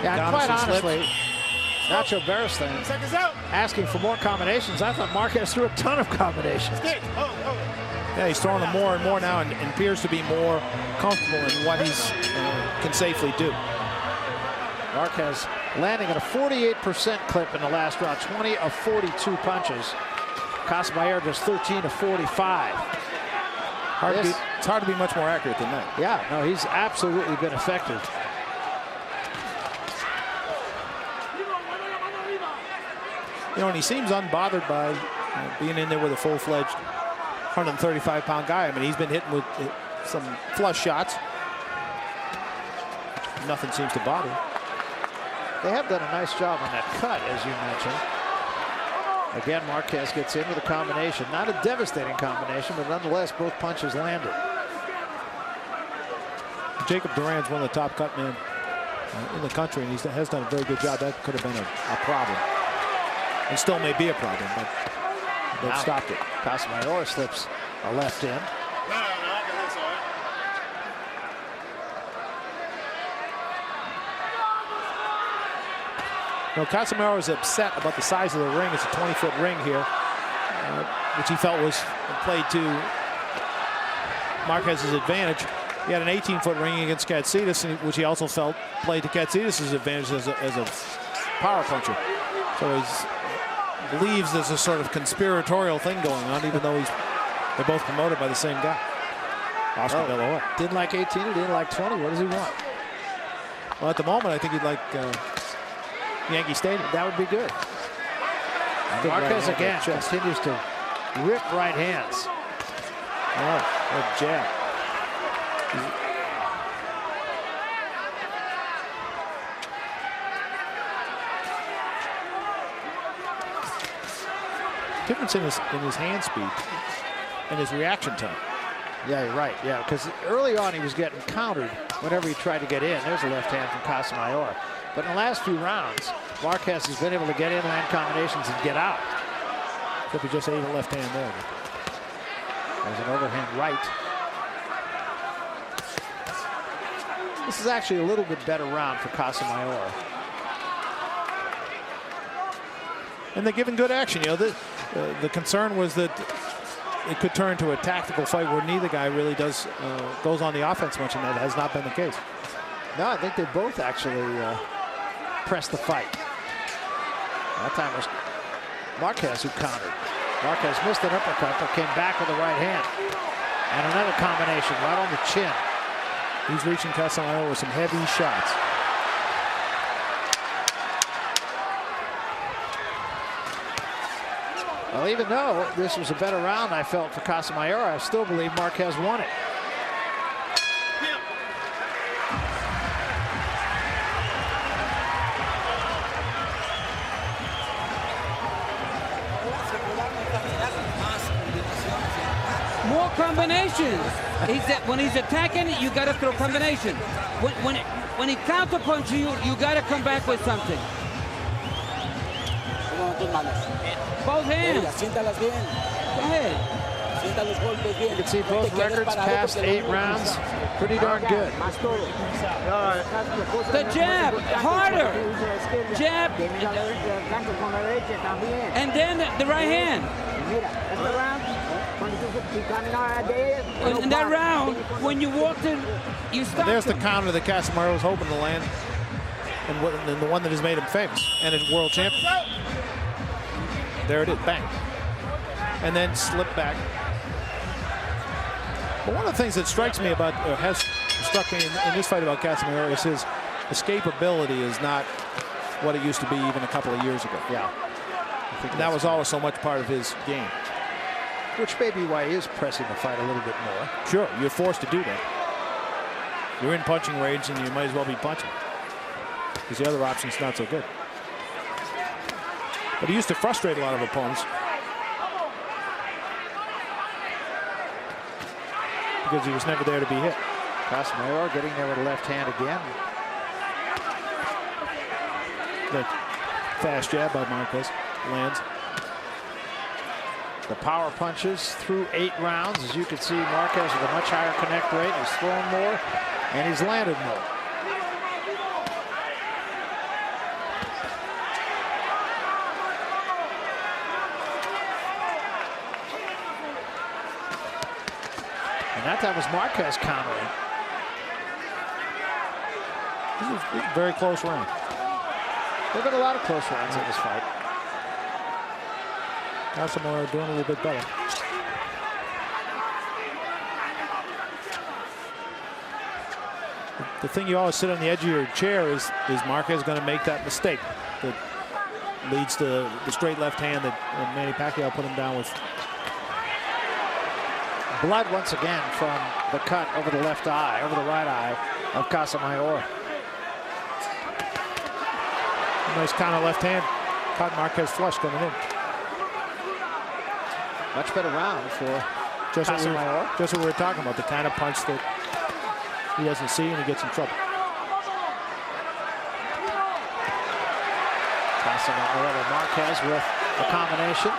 Yeah, and quite honestly, Nacho Beristain asking for more combinations. I thought Marquez threw a ton of combinations. Yeah, he's throwing them more and more now, and appears to be more comfortable in what he can safely do. Marquez landing at a 48% clip in the last round, 20 of 42 punches. Casamayor just 13 of 45. It's hard to be much more accurate than that. Yeah, no, he's absolutely been effective. You know, and he seems unbothered by being in there with a full-fledged 135-pound guy. I mean, he's been hitting with some flush shots. Nothing seems to bother. They have done a nice job on that cut, as you mentioned. Again, Marquez gets in with a combination. Not a devastating combination, but nonetheless, both punches landed. Jacob Duran's one of the top cut men in the country, and he has done a very good job. That could have been a problem. and still may be a problem, but they've stopped it. Casamayor slips a left in. No, Casamayor is upset about the size of the ring. It's a 20-foot ring here, which he felt was played to Marquez's advantage. He had an 18-foot ring against Katsidis, which he also felt played to Katsidis' advantage as a power puncher. So he believes there's a sort of conspiratorial thing going on, even though they're both promoted by the same guy. Oscar De La Hoya. Didn't like 18, he didn't like 20. What does he want? Well, at the moment, I think he'd like Yankee Stadium. That would be good. And Marquez again continues to rip right hands. Oh, a jab. Difference in his hand speed and his reaction time. Yeah, you're right. Yeah, because early on he was getting countered whenever he tried to get in. There's a left hand from Casamayor. But in the last few rounds, Marquez has been able to get in, land combinations, and get out. Could be just ate a left hand there. There's an overhand right. This is actually a little bit better round for Casamayor. And they're giving good action. You know, the concern was that it could turn to a tactical fight where neither guy really goes on the offense much, and that has not been the case. No, I think they both actually pressed the fight. That time was Marquez who countered. Marquez missed an uppercut, but came back with the right hand. And another combination right on the chin. He's reaching Casamayor with some heavy shots. Well, even though this was a better round, I felt, for Casamayor, I still believe Marquez won it. More combinations. When he's attacking, you got to throw combination. When he counterpunches you, you got to come back with something. Both hands. Go ahead. You can see both records past 8 rounds. Pretty darn good. The jab, harder. Jab. And then the right hand. In that round, when you walked in, you stopped. There's the counter that Casamayor was hoping to land, and the one that has made him famous and is world champion. There it is, bang. And then slip back. But one of the things that strikes me about, or has struck me in this fight about Casamayor, is his escapability is not what it used to be even a couple of years ago. Yeah. And that was always so much part of his game. Which may be why he is pressing the fight a little bit more. Sure, you're forced to do that. You're in punching range and you might as well be punching, because the other option's not so good. But he used to frustrate a lot of opponents because he was never there to be hit. Casamayor getting there with a left hand again. The fast jab by Marquez lands. The power punches through 8 rounds. As you can see, Marquez with a much higher connect rate. He's thrown more, and he's landed more. And that time was Marquez countering. This is a very close round. There have been a lot of close rounds in this fight. Casamayor doing a little bit better. The thing you always sit on the edge of your chair is Marquez going to make that mistake that leads to the straight left hand that Manny Pacquiao put him down with. Blood once again from the cut over the left eye, over the right eye of Casamayor. Nice counter left hand. Caught Marquez flush coming in. Much better round for Casamayor. Just what we were talking about, the kind of punch that he doesn't see and he gets in trouble. Marquez with the combination.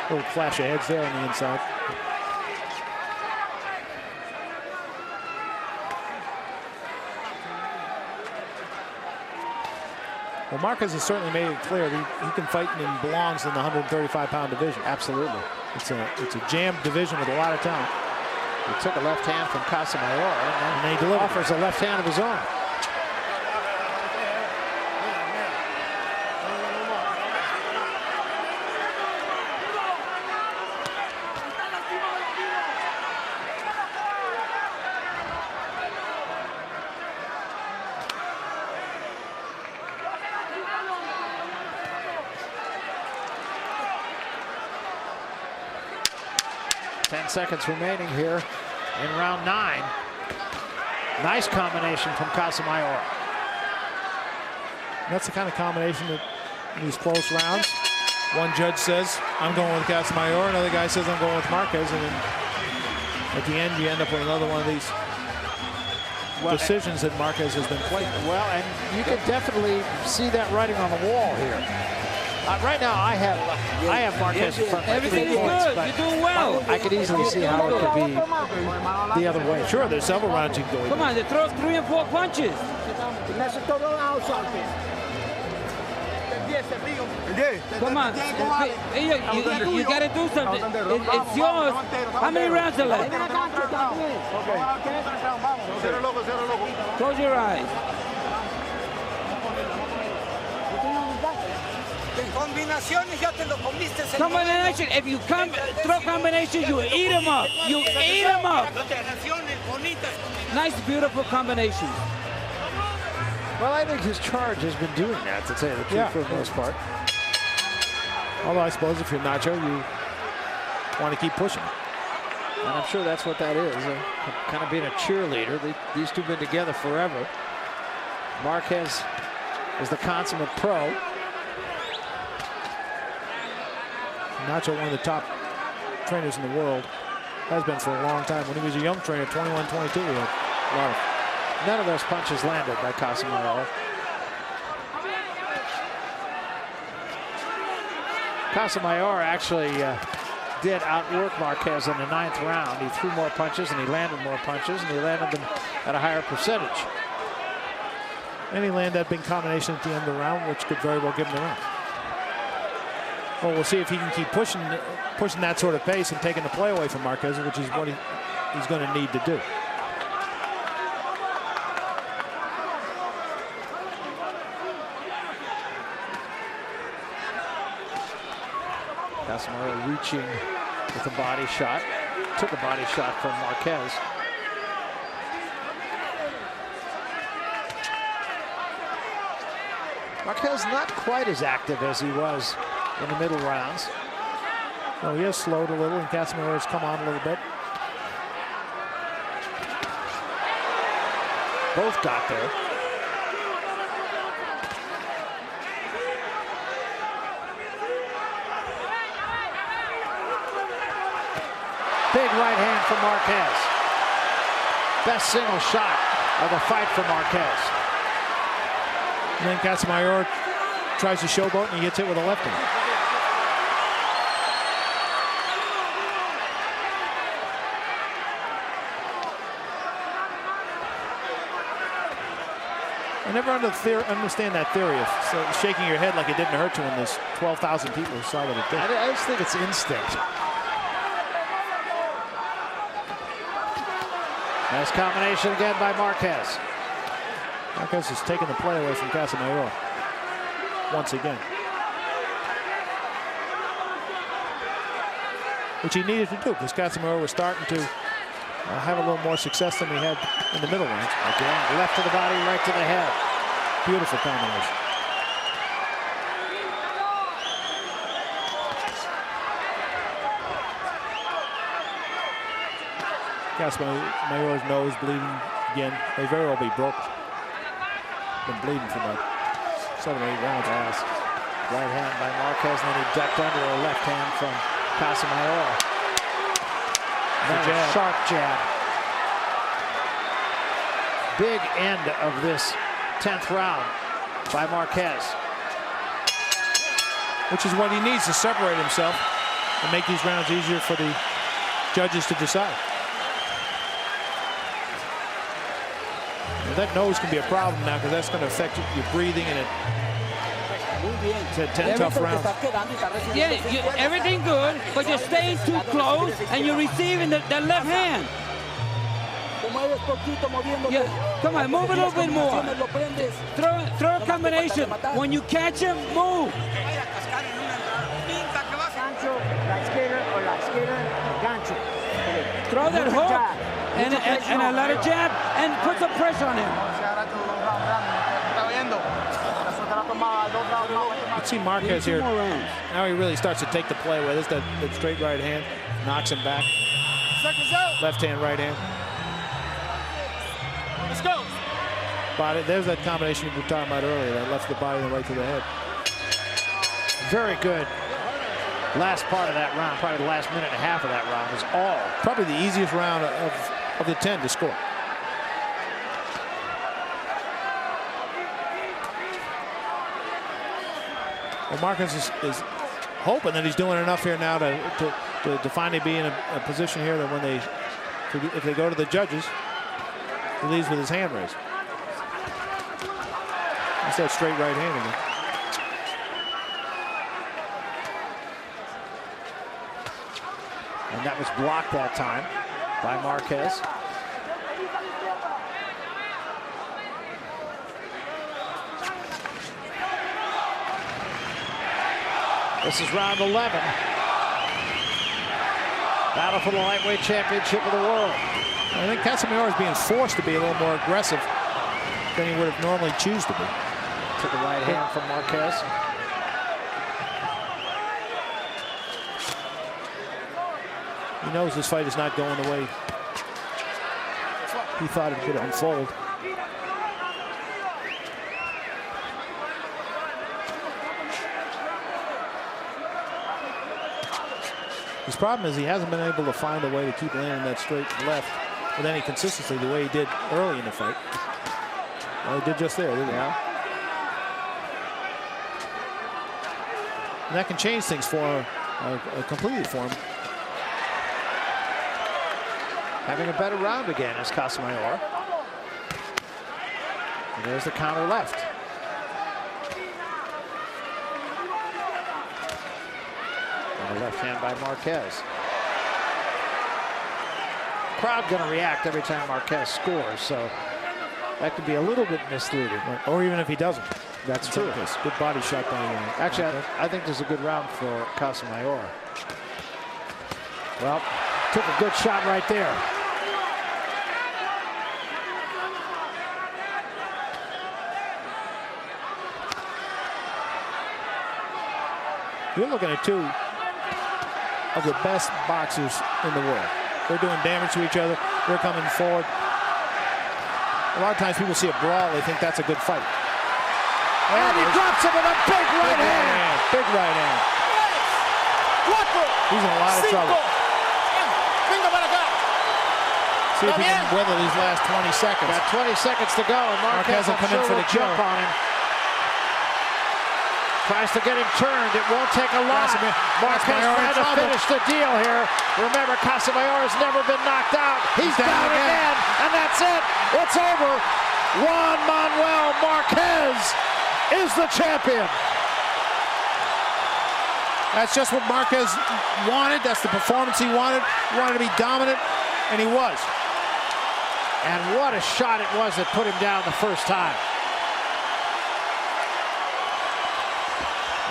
A little flash of heads there on the inside. Well, Marquez has certainly made it clear that he can fight and belongs in the 135-pound division. Absolutely. It's a jammed division with a lot of talent. He took a left hand from Casamayor and then he offers a left hand of his own. Seconds remaining here in round 9. Nice combination from Casamayor. That's the kind of combination that in these close rounds, one judge says, I'm going with Casamayor, another guy says, I'm going with Marquez, and then at the end, you end up with another one of these decisions that Marquez has been playing. Well, and you can definitely see that writing on the wall here. Right now, I have Marquez in front. Everything is good. You're doing well. I could easily see how it could be the other way. Sure, there's several rounds you can go. Come on, they throw 3 and 4 punches. Come on, you got to do something. It's yours. How many rounds are left? Close your eyes. Combination. If you throw combinations, you eat them up. You eat them up. Nice, beautiful combination. Well, I think his charge has been doing that, to tell you the truth, for the most part. Although I suppose if you're Nacho, you want to keep pushing. And I'm sure that's what that is, kind of being a cheerleader. These two have been together forever. Marquez is the consummate pro. Nacho, one of the top trainers in the world, has been for a long time. When he was a young trainer, 21, 22, he had a lot of. None of those punches landed by Casamayor. Casamayor actually did outwork Marquez in the 9th round. He threw more punches and he landed more punches, and he landed them at a higher percentage. And he landed that big combination at the end of the round, which could very well give him the round. Well, we'll see if he can keep pushing that sort of pace and taking the play away from Marquez, which is what he's going to need to do. Casamayor reaching with a body shot. Took a body shot from Marquez. Marquez not quite as active as he was in the middle rounds. No, he has slowed a little, and Casamayor has come on a little bit. Both got there. Big right hand from Marquez. Best single shot of the fight for Marquez. And then Casamayor tries to showboat, and he gets hit with a left hand. I never understand that theory of shaking your head like it didn't hurt you when there's 12,000 people who saw what it did. I just think it's instinct. Nice combination again by Marquez. Marquez has taken the play away from Casamayor once again, which he needed to do because Casamayor was starting to have a little more success than he had in the middle range. Again, left to the body, right to the head. Beautiful combination. Casamayor's nose bleeding again. May very well be broken. Been bleeding for about 7 or 8 rounds. Right hand by Marquez, and then he ducked under a left hand from Casamayor. Then a sharp jab. big end of this 10th round by Marquez. Which is what he needs to separate himself and make these rounds easier for the judges to decide. Well, that nose can be a problem now because that's going to affect your breathing and it's a 10 tough rounds. Yeah, everything good, but you're staying too close and you're receiving the left hand. Yeah, come on, move a little bit more. Throw a combination. When you catch him, move. Throw that hook and a lot of jab and put some pressure on him. You see Marquez here. Now he really starts to take the play away. There's that straight right hand, knocks him back. Left hand, right hand. Let's go. Body. There's that combination we were talking about earlier. That left to the body and right to the head. Very good. Last part of that round, probably the last minute and a half of that round was all. Probably the easiest round of the 10 to score. Well, Marquez is hoping that he's doing enough here now to finally be in a position here that when if they go to the judges, he leaves with his hand raised. That's that straight right hand again. And that was blocked that time by Marquez. This is round 11. Battle for the lightweight championship of the world. I think Casamayor is being forced to be a little more aggressive than he would have normally choose to be. To the right hand from Marquez. He knows this fight is not going the way he thought it could unfold. His problem is he hasn't been able to find a way to keep landing that straight left with any consistency the way he did early in the fight. Well, he did just there, didn't he? Yeah. And that can change things for completely for him. Having a better round again is Casamayor. And there's the counter left. And the left hand by Marquez. Crowd going to react every time Marquez scores, so that could be a little bit misleading. Or even if he doesn't. That's true. Good body shot by Actually, I think this is a good round for Casamayor. Well, took a good shot right there. You're looking at two of the best boxers in the world. They're doing damage to each other. They're coming forward. A lot of times people see a brawl, they think that's a good fight. And he drops him with a big right hand. Big right hand. He's in a lot of trouble. See if he can weather these last 20 seconds. Got 20 seconds to go, and Marquez will come in for the jump on him. Tries to get him turned. It won't take a lot. Marquez trying to finish the deal here. Remember, Casamayor has never been knocked out. He's down again, and that's it. It's over. Juan Manuel Marquez is the champion. That's just what Marquez wanted. That's the performance he wanted. He wanted to be dominant, and he was. And what a shot it was that put him down the first time.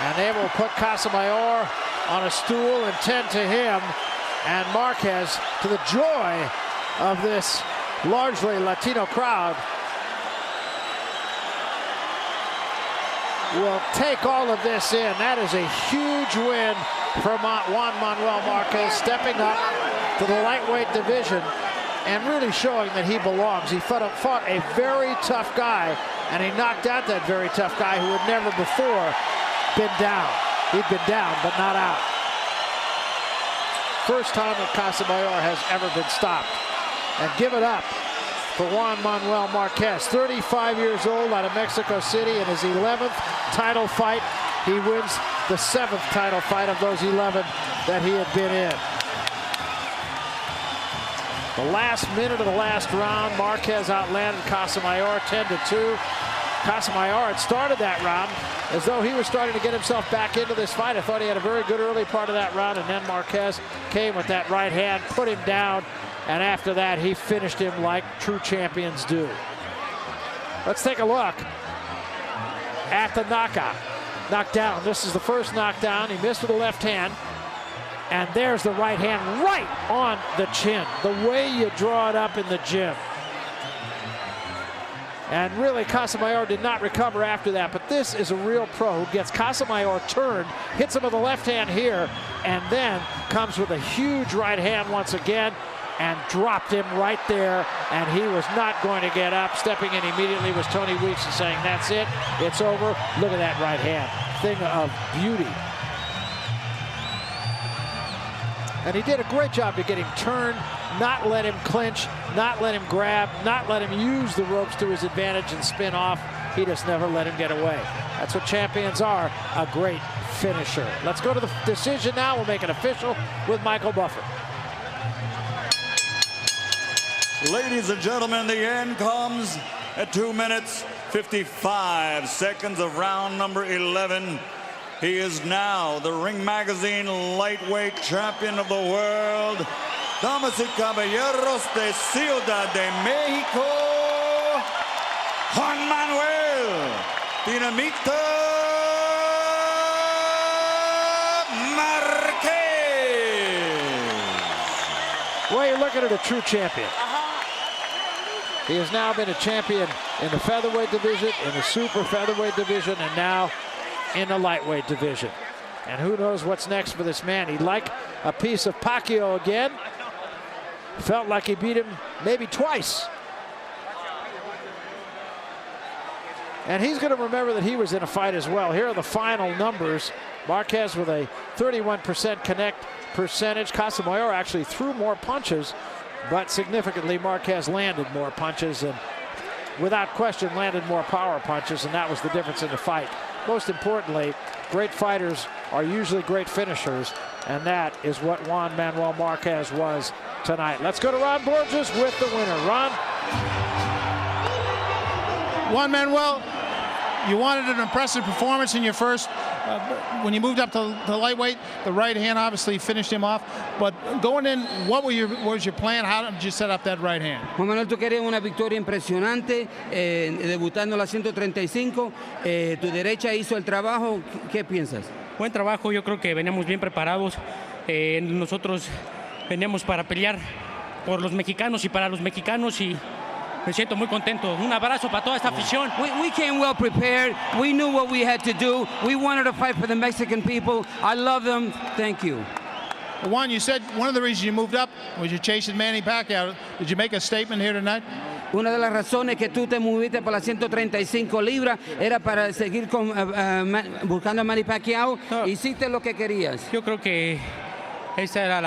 And they will put Casamayor on a stool and tend to him. And Marquez, to the joy of this largely Latino crowd, will take all of this in. That is a huge win for Juan Manuel Marquez, stepping up to the lightweight division and really showing that he belongs. He fought a very tough guy, and he knocked out that very tough guy who had never before been down. He'd been down, but not out. First time that Casamayor has ever been stopped. And give it up for Juan Manuel Marquez. 35 years old, out of Mexico City, in his 11th title fight. He wins the 7th title fight of those 11 that he had been in. The last minute of the last round, Marquez outlanded Casamayor 10-2. Casamayor had started that round as though he was starting to get himself back into this fight. I thought he had a very good early part of that round, and then Marquez came with that right hand, put him down, and after that he finished him like true champions do. Let's take a look at the knockout. Knockdown. This is the first knockdown. He missed with the left hand. And there's the right hand right on the chin. The way you draw it up in the gym. And really, Casamayor did not recover after that. But this is a real pro who gets Casamayor turned, hits him with the left hand here, and then comes with a huge right hand once again and dropped him right there. And he was not going to get up. Stepping in immediately was Tony Weeks and saying, that's it, it's over. Look at that right hand. Thing of beauty. And he did a great job to get him turned, not let him clinch, not let him grab, not let him use the ropes to his advantage and spin off. He just never let him get away. That's what champions are, a great finisher. Let's go to the decision now. We'll make it official with Michael Buffer. Ladies and gentlemen, the end comes at 2 minutes, 55 seconds of round number 11. He is now the Ring Magazine lightweight champion of the world. Damas y caballeros de Ciudad de Mexico, Juan Manuel Dinamita Marquez. Well, you're looking at a true champion. He has now been a champion in the featherweight division, in the super featherweight division, and now in the lightweight division. And who knows what's next for this man. He'd like a piece of Pacquiao again. Felt like he beat him maybe twice. And he's going to remember that he was in a fight as well. Here are the final numbers. Marquez with a 31% connect percentage. Casamayor actually threw more punches, but significantly Marquez landed more punches and without question landed more power punches, and that was the difference in the fight. Most importantly, great fighters are usually great finishers, and that is what Juan Manuel Marquez was tonight. Let's go to Ron Borges with the winner. Ron? Juan Manuel, you wanted an impressive performance in your first, when you moved up to lightweight. The right hand obviously finished him off. But going in, what was your plan? How did you set up that right hand? Juan Manuel, tú querías una victoria impresionante, debutando a la 135. Tu derecha hizo el trabajo. ¿Qué piensas? Buen trabajo, yo creo que veníamos bien preparados. Nosotros veníamos para pelear por los mexicanos y para los mexicanos y me siento muy contento. Un abrazo para toda esta afición. We came well prepared. We knew what we had to do. We wanted to fight for the Mexican people. I love them. Thank you. Juan, you said one of the reasons you moved up was you're chasing Manny Pacquiao. Did you make a statement here tonight? Una de las razones que tú te moviste para las 135 libras era para seguir buscando a Manny Pacquiao. Hiciste lo que querías. Yo creo que esa era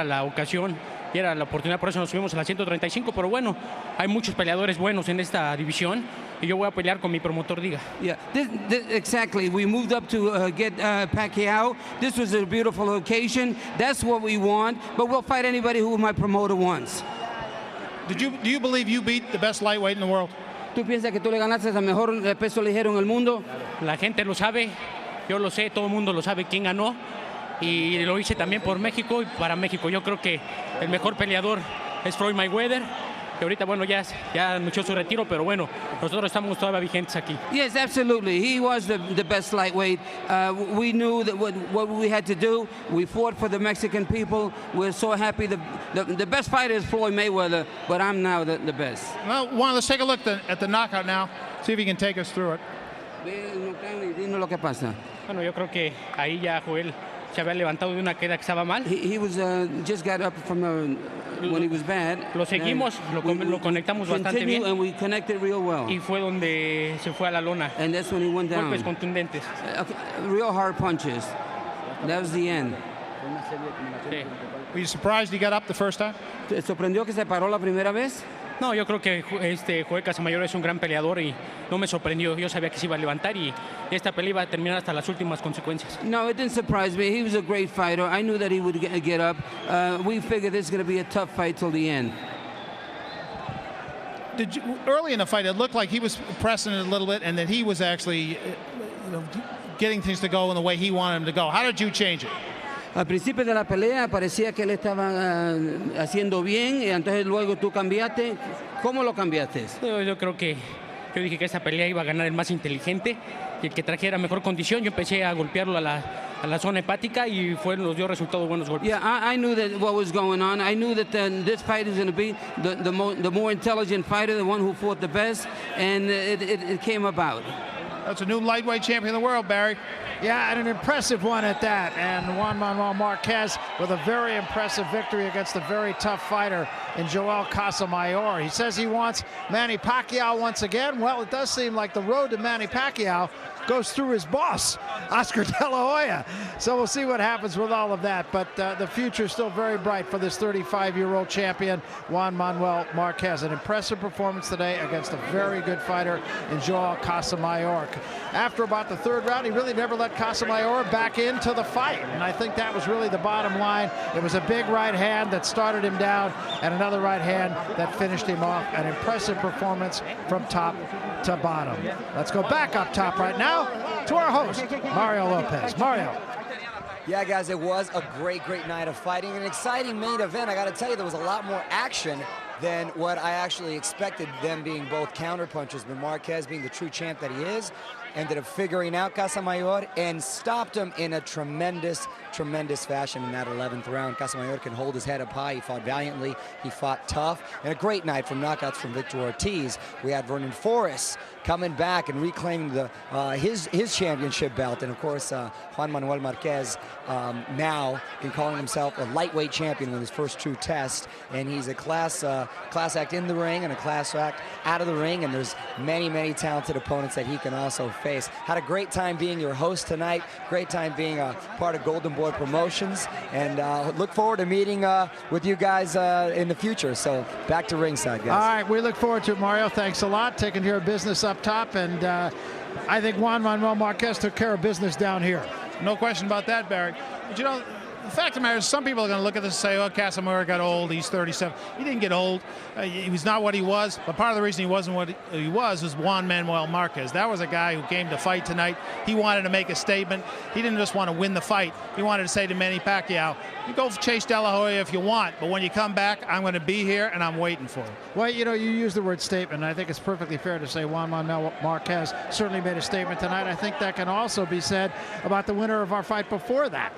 la ocasión y era la oportunidad, por eso nos subimos a la 135, pero bueno, hay muchos peleadores buenos en esta división y yo voy a pelear con mi promotor diga. Yeah, exactly. We moved up to get Pacquiao. This was a beautiful occasion. That's what we want, but we'll fight anybody who my promoter wants. Do you believe you beat the best lightweight in the world? ¿Tú piensas que tú le ganaste al mejor peso ligero en el mundo? La gente lo sabe, yo lo sé, todo el mundo lo sabe quién ganó. Y lo hice también por México y para México. Yo creo que el mejor peleador es Floyd Mayweather, que ahorita, bueno, ya anunció su retiro, pero bueno, nosotros estamos todavía vigentes aquí. Yes, absolutely. He was the best lightweight. We knew that what we had to do. We fought for the Mexican people. We're so happy. The best fighter is Floyd Mayweather, but I'm now the best. Well, Juan, let's take a look at the knockout now. See if he can take us through it. Dinos lo que pasa. Bueno, yo creo que ahí ya Joel se había levantado de una queda que estaba mal. He was just got up from when he was bad. Lo seguimos, lo conectamos bastante bien. And we connected real well. Y fue donde se fue a la lona. And that's when he went down. Golpes contundentes. Real hard punches. That was the end. Sí. Were you surprised he got up the first time? ¿Te sorprendió que se paró la primera vez? No, yo creo que Joel Casamayor es un gran peleador y no me sorprendió. Yo sabía que se iba a levantar y esta pelea iba a terminar hasta las últimas consecuencias. No, it didn't surprise me. He was a great fighter. I knew that he would get up. We figured this is going to be a tough fight till the end. Early in the fight, it looked like he was pressing it a little bit and that he was actually getting things to go in the way he wanted them to go. How did you change it? Al principio de la pelea parecía que él estaba haciendo bien y entonces luego tú cambiaste. ¿Cómo lo cambiaste? Yo creo que yo dije que esa pelea iba a ganar el más inteligente y el que trajera mejor condición. Yo empecé a golpearlo a la zona hepática y nos dio resultados buenos golpes. Yeah, I knew that what was going on. I knew that this fight is going to be the more intelligent fighter, the one who fought the best, and it came about. That's a new lightweight champion of the world, Barry. Yeah, and an impressive one at that. And Juan Manuel Marquez with a very impressive victory against a very tough fighter in Joel Casamayor. He says he wants Manny Pacquiao once again. Well, it does seem like the road to Manny Pacquiao goes through his boss, Oscar De La Hoya. So we'll see what happens with all of that. But the future is still very bright for this 35-year-old champion, Juan Manuel Marquez. An impressive performance today against a very good fighter in Joel Casamayor. After about the third round, he really never let Casamayor back into the fight. And I think that was really the bottom line. It was a big right hand that started him down and another right hand that finished him off. An impressive performance from top to bottom. Let's go back up top right now to our host, Mario Lopez. Mario. Yeah, guys, it was a great night of fighting. An exciting main event. I got to tell you, there was a lot more action than what I actually expected, them being both counterpunchers. But Marquez, being the true champ that he is, ended up figuring out Casamayor and stopped him in a tremendous fashion in that 11th round. Casamayor can hold his head up high. He fought valiantly. He fought tough. And a great night from knockouts from Victor Ortiz. We had Vernon Forrest coming back and reclaiming his championship belt. And of course, Juan Manuel Marquez now calling himself a lightweight champion with his first true test. And he's a class act in the ring and a class act out of the ring. And there's many talented opponents that he can also face. Had a great time being your host tonight. Great time being a part of Golden Boy Promotions. And look forward to meeting with you guys in the future. So back to ringside, guys. All right, we look forward to it, Mario. Thanks a lot. Taking care of business up top. And I think Juan Manuel Marquez took care of business down here. No question about that, Barry. But you know, the fact of the matter is some people are going to look at this and say, oh, Casamayor got old, he's 37. He didn't get old. He was not what he was. But part of the reason he wasn't what he was Juan Manuel Marquez. That was a guy who came to fight tonight. He wanted to make a statement. He didn't just want to win the fight. He wanted to say to Manny Pacquiao, you go chase De La Hoya if you want, but when you come back, I'm going to be here and I'm waiting for you. Well, you know, you use the word statement. I think it's perfectly fair to say Juan Manuel Marquez certainly made a statement tonight. I think that can also be said about the winner of our fight before that.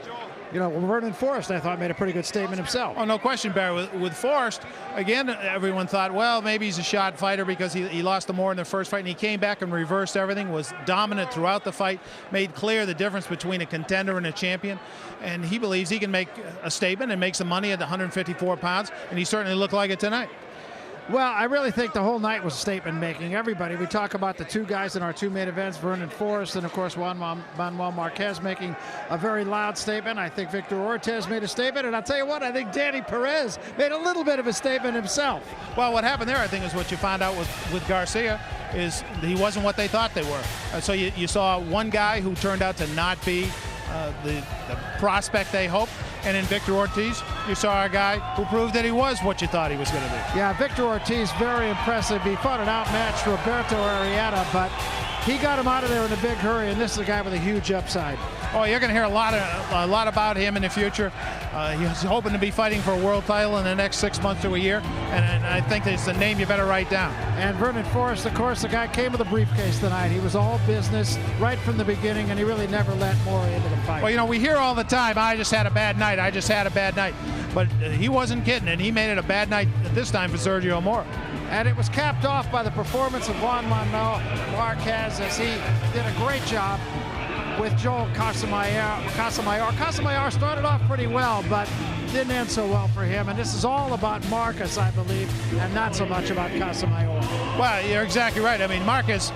You know, Vernon Forrest, I thought, made a pretty good statement himself. Oh, no question, Barry. With Forrest, again, everyone thought, well, maybe he's a shot fighter because he lost the more in the first fight, and he came back and reversed everything, was dominant throughout the fight, made clear the difference between a contender and a champion, and he believes he can make a statement and make some money at 154 pounds, and he certainly looked like it tonight. Well, I really think the whole night was statement-making. Everybody, we talk about the two guys in our two main events, Vernon Forrest and, of course, Juan Manuel Marquez making a very loud statement. I think Victor Ortiz made a statement, and I'll tell you what, I think Danny Perez made a little bit of a statement himself. Well, what happened there, I think, is what you found out with Garcia, is he wasn't what they thought they were. So you saw one guy who turned out to not be the prospect they hoped. And in Victor Ortiz, you saw a guy who proved that he was what you thought he was going to be. Yeah, Victor Ortiz, very impressive. He fought an outmatched Roberto Arrieta, but he got him out of there in a big hurry, and this is a guy with a huge upside. Oh, you're going to hear a lot about him in the future. He's hoping to be fighting for a world title in the next 6 months to a year, and I think it's a name you better write down. And Vernon Forrest, of course, the guy came with a briefcase tonight. He was all business right from the beginning, and he really never let more into the fight. Well, you know, we hear all the time, I just had a bad night, I just had a bad night. But he wasn't kidding, and he made it a bad night this time for Sergio Mora. And it was capped off by the performance of Juan Manuel Marquez as he did a great job with Joel Casamayor. Casamayor started off pretty well, but didn't end so well for him, and this is all about Marquez, I believe, and not so much about Casamayor. Well, you're exactly right. I mean, Marquez,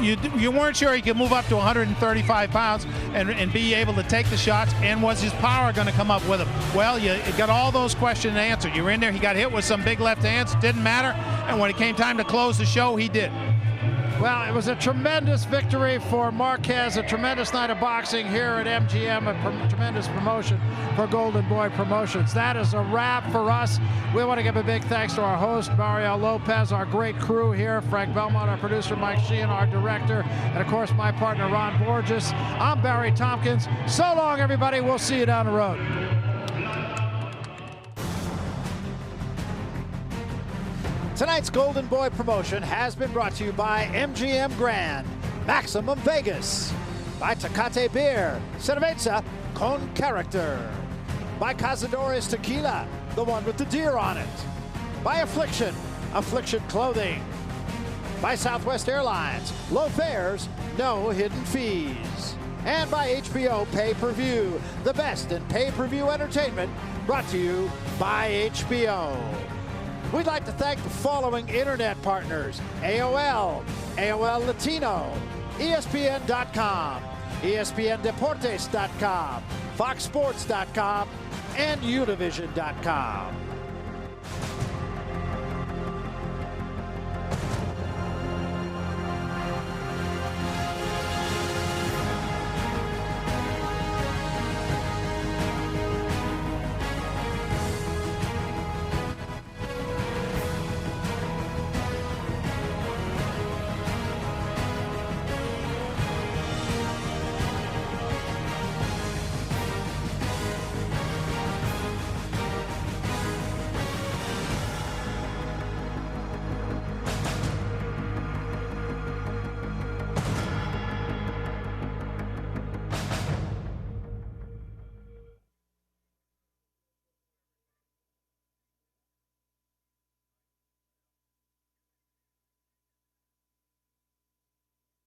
you weren't sure he could move up to 135 pounds and be able to take the shots, and was his power going to come up with him? Well, you got all those questions answered. You were in there, he got hit with some big left hands, didn't matter, and when it came time to close the show, he did. Well, it was a tremendous victory for Marquez, a tremendous night of boxing here at MGM, a tremendous promotion for Golden Boy Promotions. That is a wrap for us. We want to give a big thanks to our host, Mario Lopez, our great crew here, Frank Belmont, our producer, Mike Sheehan, our director, and of course, my partner, Ron Borges. I'm Barry Tompkins. So long, everybody. We'll see you down the road. Tonight's Golden Boy promotion has been brought to you by MGM Grand, Maximum Vegas, by Tecate Beer, Cerveza con Character, by Cazadores Tequila, the one with the deer on it, by Affliction, Affliction Clothing, by Southwest Airlines, low fares, no hidden fees, and by HBO Pay-Per-View, the best in pay-per-view entertainment, brought to you by HBO. We'd like to thank the following internet partners: AOL, AOL Latino, ESPN.com, ESPNDeportes.com, FoxSports.com, and Univision.com.